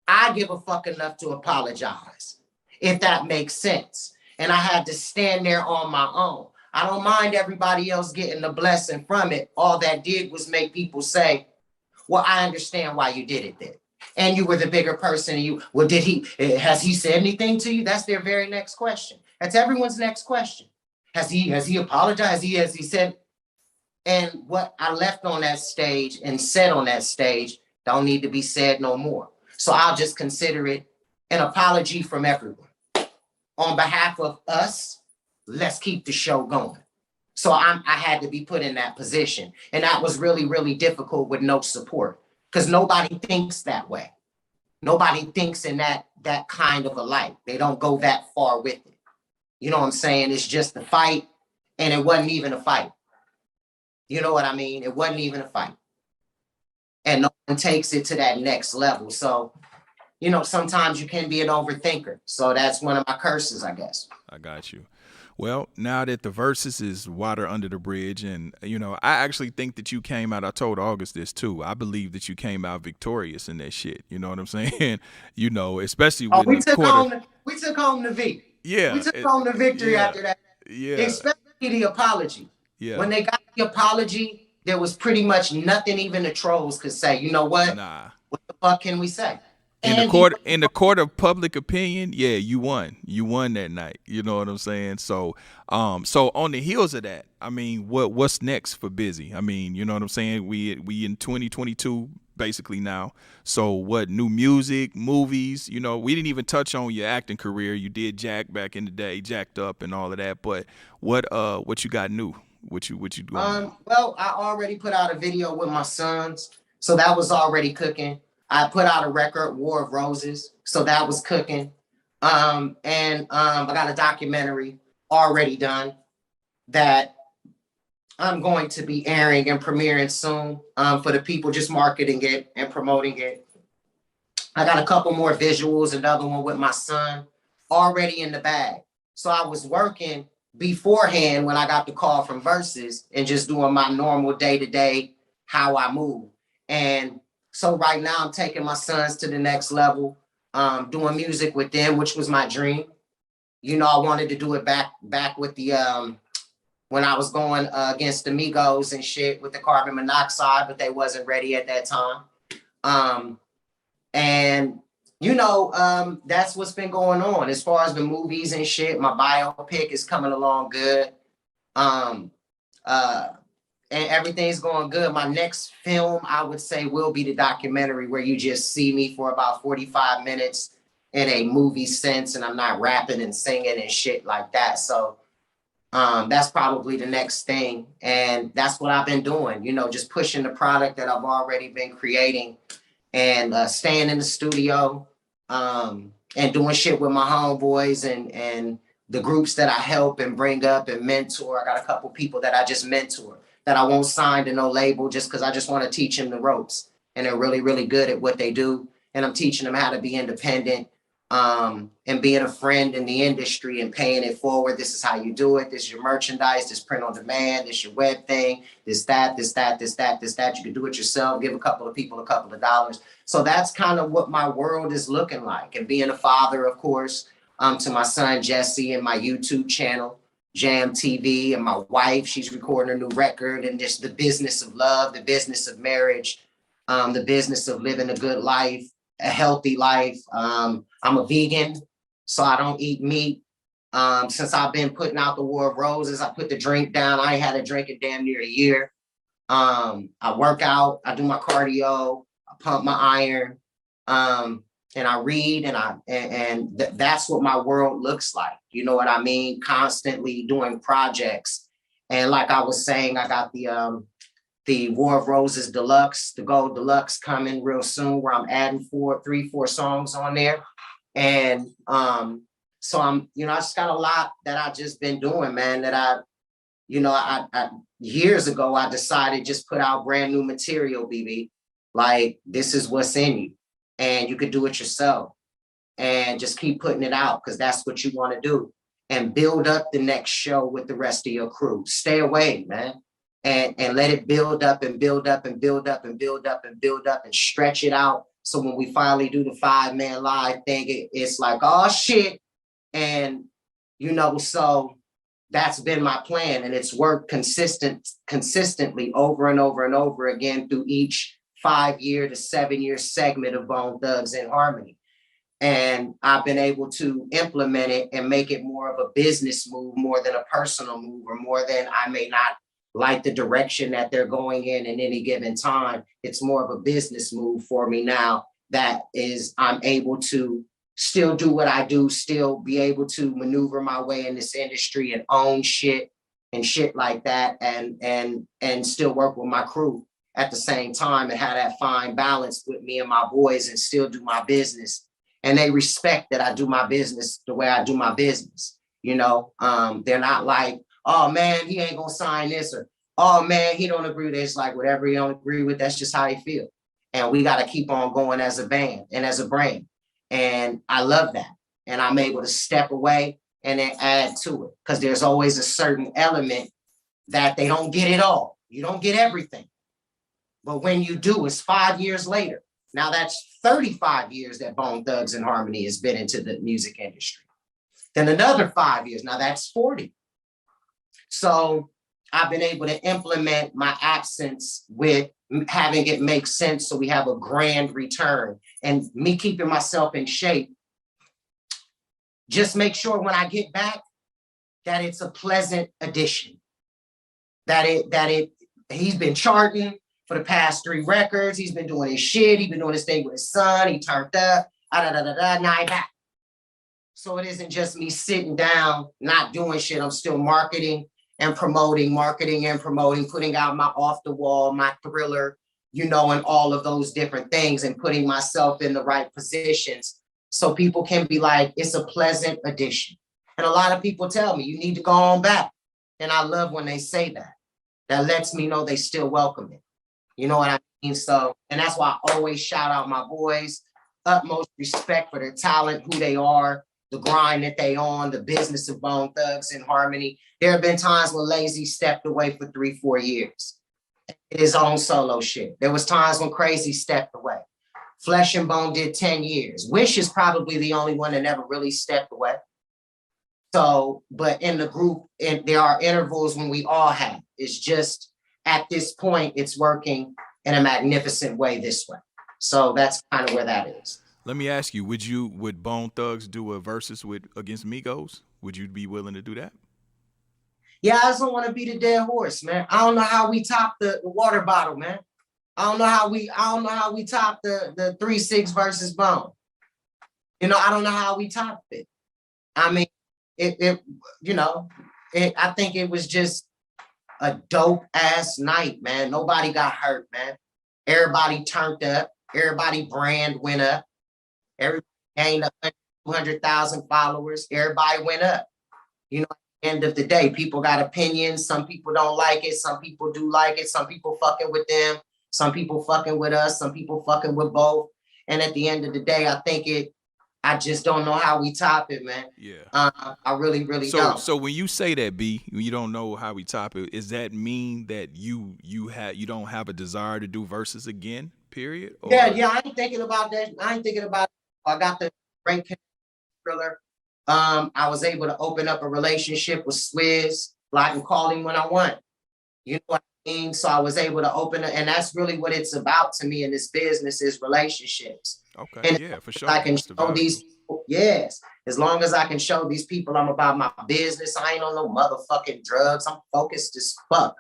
I give a fuck enough to apologize, if that makes sense. And I had to stand there on my own. I don't mind everybody else getting the blessing from it. All that did was make people say, well, I understand why you did it then. And you were the bigger person. And you, well, has he said anything to you? That's their very next question. That's everyone's next question. Has he apologized? Has he said? And what I left on that stage and said on that stage don't need to be said no more. So I'll just consider it an apology from everyone. On behalf of us, let's keep the show going. So I had to be put in that position. And that was really difficult with no support, because nobody thinks that way. Nobody thinks in that kind of a light. They don't go that far with it. You know what I'm saying? It's just the fight and it wasn't even a fight. You know what I mean? It wasn't even a fight. And no one takes it to that next level. So, you know, sometimes you can be an overthinker. So that's one of my curses, I guess. I got you. Well, now that the Verzuz is water under the bridge, and you know, I actually think that you came out. I told August this too. I believe that you came out victorious in that shit. You know what I'm saying? You know, especially Oh, with the quarter. we took home the V. We Yeah, took home the victory yeah, after that. yeah, Especially the apology. yeah. When they got the apology, there was pretty much nothing even the trolls could say. You know what? Nah. What the fuck can we say? In the And court of public opinion, yeah, you won. You won that night. You know what I'm saying? So so on the heels of that, I mean, what's next for Bizzy? I mean, you know what I'm saying? We in 2022 basically now. So what, new music, movies, you know, we didn't even touch on your acting career. You did Jack back in the day, Jacked Up and all of that, but what you got new? What you doing? well, I already put out a video with my sons, so that was already cooking. I put out a record, War of Roses, so that was cooking. And I got a documentary already done that I'm going to be airing and premiering soon, for the people, just marketing it and promoting it. I got a couple more visuals, another one with my son already in the bag. So I was working beforehand when I got the call from Verzuz and just doing my normal day-to-day, how I move. And so right now I'm taking my sons to the next level, doing music with them, which was my dream. You know, I wanted to do it back with the when I was going against the Migos and shit with the carbon monoxide, but they wasn't ready at that time. And you know, that's what's been going on as far as the movies and shit. My biopic is coming along good. Um, and everything's going good. My next film, I would say, will be the documentary where you just see me for about 45 minutes in a movie sense, and I'm not rapping and singing and shit like that. So that's probably the next thing. And that's what I've been doing, you know, just pushing the product that I've already been creating and staying in the studio and doing shit with my homeboys and the groups that I help and bring up and mentor. I got a couple people that I just mentor that I won't sign to no label just because I just want to teach them the ropes. And they're really, really good at what they do. And I'm teaching them how to be independent and being a friend in the industry and paying it forward. This is how you do it. This is your merchandise, this print on demand, this your web thing, this, that. You can do it yourself, give a couple of people a couple of dollars. So that's kind of what my world is looking like. And being a father, of course, to my son, Jesse, and my YouTube channel, Jam TV, and my wife, she's recording a new record, and just the business of love, the business of marriage, the business of living a good life, a healthy life. I'm a vegan, so I don't eat meat. Since I've been putting out the War of Roses, I put the drink down. I ain't had a drink in damn near a year. I work out, I do my cardio, I pump my iron, and I read, and that's what my world looks like. You know what I mean? Constantly doing projects. And like I was saying, I got the War of Roses Deluxe, the Gold Deluxe coming real soon, where I'm adding 3-4 songs on there. And so I'm, you know, I just got a lot that I just been doing, man, that I years ago, I decided just put out brand new material, BB. Like, this is what's in you. And you could do it yourself. And just keep putting it out because that's what you want to do. And build up the next show with the rest of your crew. Stay away, man. And let it build up and build up and build up and build up and build up and stretch it out. So when we finally do the 5-man live thing, it's like, oh shit. And, you know, so that's been my plan. And it's worked consistently over and over and over again through each 5-year to 7-year segment of Bone Thugs in Harmony. And I've been able to implement it and make it more of a business move, more than a personal move, or more than I may not like the direction that they're going in any given time. It's more of a business move for me now. That is, I'm able to still do what I do, still be able to maneuver my way in this industry and own shit and shit like that, and still work with my crew at the same time and have that fine balance with me and my boys and still do my business. And they respect that I do my business the way I do my business. You know, they're not like, oh man, he ain't gonna sign this, or oh man, he don't agree with this. Like whatever he don't agree with, that's just how he feel. And we got to keep on going as a band and as a brand. And I love that. And I'm able to step away and then add to it, because there's always a certain element that they don't get it all. You don't get everything. But when you do, it's 5 years later. Now that's 35 years that Bone Thugs and Harmony has been into the music industry. Then another 5 years. Now that's 40. So I've been able to implement my absence with having it make sense, so we have a grand return, and me keeping myself in shape. Just make sure when I get back that it's a pleasant addition. He's been charting for the past 3 records. He's been doing his shit. He's been doing his thing with his son. He turned up. Now he back. So it isn't just me sitting down, not doing shit. I'm still marketing and promoting, putting out my Off the Wall, my Thriller, and all of those different things, and putting myself in the right positions so people can be like, it's a pleasant addition. And a lot of people tell me, you need to go on back. And I love when they say that. That lets me know they still welcome it. You know what I mean? So, and that's why I always shout out my boys, utmost respect for their talent, who they are, the grind that they on, the business of Bone Thugs and Harmony. There have been times when Lazy stepped away for 3-4 years. His own solo shit. There was times when Crazy stepped away. Flesh and Bone did 10 years. Wish is probably the only one that never really stepped away. So, but in the group, there are intervals when we all have. It's just at this point, it's working in a magnificent way this way. So that's kind of where that is. Let me ask you, would Bone Thugs do a Verzuz against Migos? Would you be willing to do that? Yeah, I just don't want to be the dead horse, man. I don't know how we top the water bottle, man. I don't know how we top the 3-6 versus Bone. I don't know how we top it. I mean, I think it was just a dope ass night, man. Nobody got hurt, man. Everybody turned up. Everybody brand went up. Everybody gained 200,000 followers. Everybody went up. At the end of the day, people got opinions. Some people don't like it. Some people do like it. Some people fucking with them. Some people fucking with us. Some people fucking with both. And at the end of the day, I just don't know how we top it, man. Yeah. I really, really don't. So when you say that, B, you don't know how we top it, does that mean that you don't have a desire to do Verzuz again, period? Or? Yeah, I ain't thinking about that. I got the great Thriller. I was able to open up a relationship with Swizz. I can call him when I want. You know what I mean? So I was able to open it, and that's really what it's about to me in this business, is relationships. Okay, and yeah, for sure. I can show these people, yes. As long as I can show these people I'm about my business, I ain't on no motherfucking drugs. I'm focused as fuck.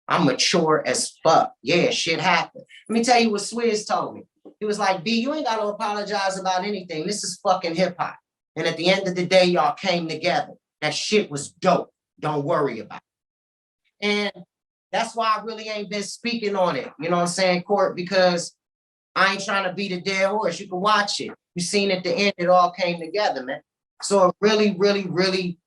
I'm mature as fuck. Yeah, shit happened. Let me tell you what Swizz told me. He was like, B, you ain't got to apologize about anything. This is fucking hip hop. And at the end of the day, y'all came together. That shit was dope. Don't worry about it. And that's why I really ain't been speaking on it. You know what I'm saying, Court? Because I ain't trying to beat a dead horse. You can watch it. You seen at the end, it all came together, man. So it really, really, really,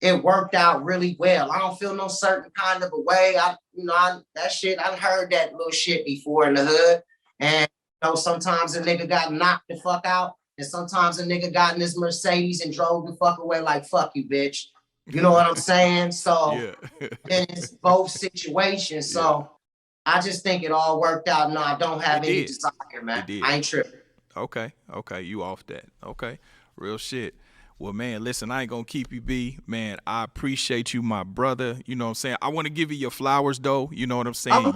it worked out really well. I don't feel no certain kind of a way. That shit, I've heard that little shit before in the hood. And sometimes a nigga got knocked the fuck out. And sometimes a nigga got in his Mercedes and drove the fuck away like, fuck you, bitch. You know what I'm saying? So yeah. it's both situations. So I just think it all worked out. No, I don't have any desire, man. I ain't tripping. Okay. You off that. Okay. Real shit. Well, man, listen, I ain't gonna keep you, B. Man, I appreciate you, my brother. You know what I'm saying? I want to give you your flowers, though. You know what I'm saying?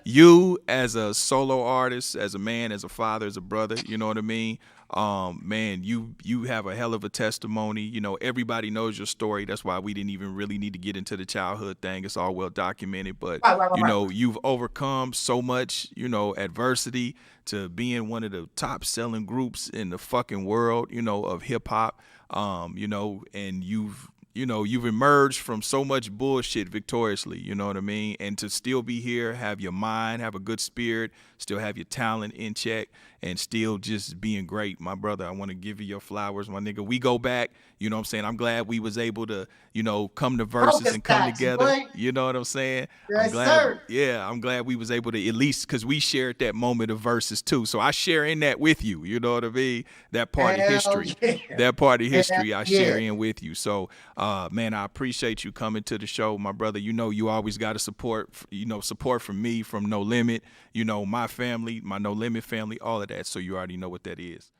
You as a solo artist, as a man, as a father, as a brother, you know what I mean? Man, you have a hell of a testimony. Everybody knows your story. That's why we didn't even really need to get into the childhood thing. It's all well documented. But, right. You've overcome so much, adversity to being one of the top selling groups in the fucking world, of hip hop. And you've you know, you've emerged from so much bullshit victoriously, you know what I mean? And to still be here, have your mind, have a good spirit, still have your talent in check, and still just being great, my brother. I want to give you your flowers, my nigga. We go back, you know what I'm saying? I'm glad we was able to, you know, come to Verzuz and come together. Boy. You know what I'm saying? Yes, I'm glad, sir. yeah, I'm glad we was able to at least, because we shared that moment of Verzuz too. So I share in that with you, you know what I mean? That part of history. Yeah. That part of history I share yeah. in with you. So, man, I appreciate you coming to the show, my brother. You know, you always got to support, you know, support from me, from No Limit, you know, my family, my No Limit family, all of that. So you already know what that is.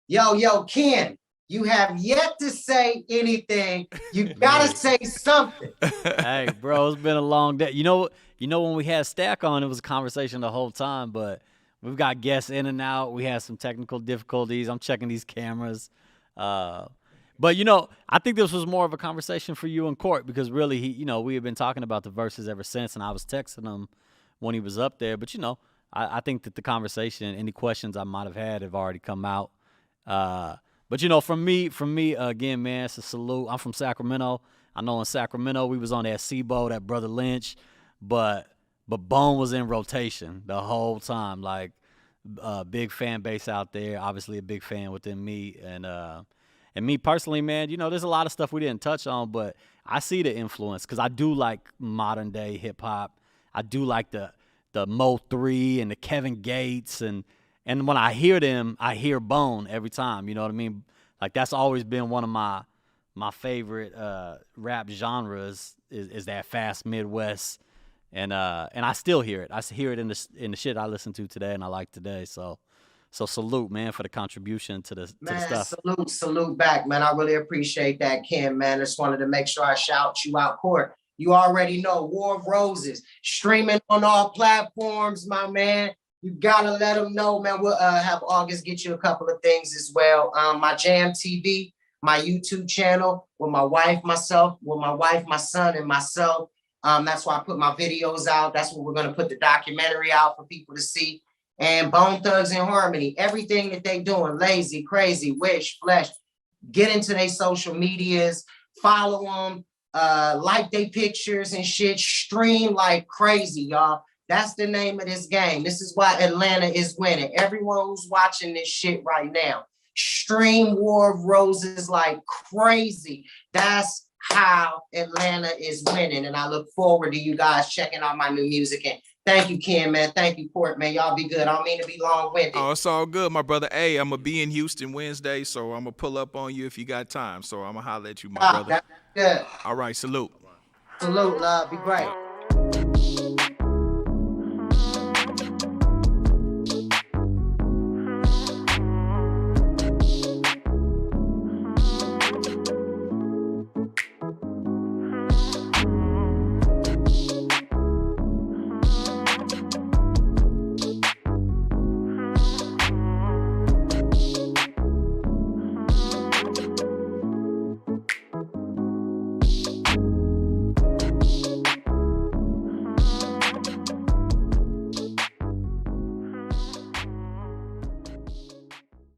Yo, Ken, you have yet to say anything. You gotta say something. Hey, bro, it's been a long day. You know, when we had Stack on, it was a conversation the whole time, but we've got guests in and out. We had some technical difficulties. I'm checking these cameras. But, you know, I think this was more of a conversation for you and Court because really, we had been talking about the Verzuz ever since, and I was texting him when he was up there. But, you know, I think that the conversation, any questions I might have had have already come out. But, you know, from me, again, man, it's a salute. I'm from Sacramento. I know in Sacramento we was on that SIBO, that Brother Lynch, but Bone was in rotation the whole time. Like, big fan base out there, obviously a big fan within me. And me personally, man, you know, there's a lot of stuff we didn't touch on, but I see the influence because I do like modern day hip hop. I do like the Mo 3 and the Kevin Gates and when I hear them, I hear Bone every time. You know what I mean? Like that's always been one of my favorite rap genres is that fast Midwest, and I still hear it. I hear it in the shit I listen to today and I like today. So salute, man, for the contribution to the stuff. Salute back, man. I really appreciate that, Ken, man. Just wanted to make sure I shout you out, Court. You already know War of Roses streaming on all platforms, my man. You gotta let them know, man. We'll have August get you a couple of things as well. My Jam TV, my YouTube channel with my wife, my son, and myself. That's why I put my videos out. That's what we're gonna put the documentary out for people to see. And Bone Thugs in Harmony, everything that they doing, Lazy, Crazy, Wish, Flesh, get into their social medias, follow them, like their pictures and shit, stream like crazy, y'all. That's the name of this game. This is why Atlanta is winning. Everyone who's watching this shit right now, stream War of Roses like crazy. That's how Atlanta is winning. And I look forward to you guys checking out my new music. And thank you, Ken, man. Thank you, Court, man. Y'all be good. I don't mean to be long-winded. Oh, it's all good, my brother. Hey, I'm going to be in Houston Wednesday, so I'm going to pull up on you if you got time. So I'm going to holler at you, my brother. That's good. All right, salute. Salute, love. Be great.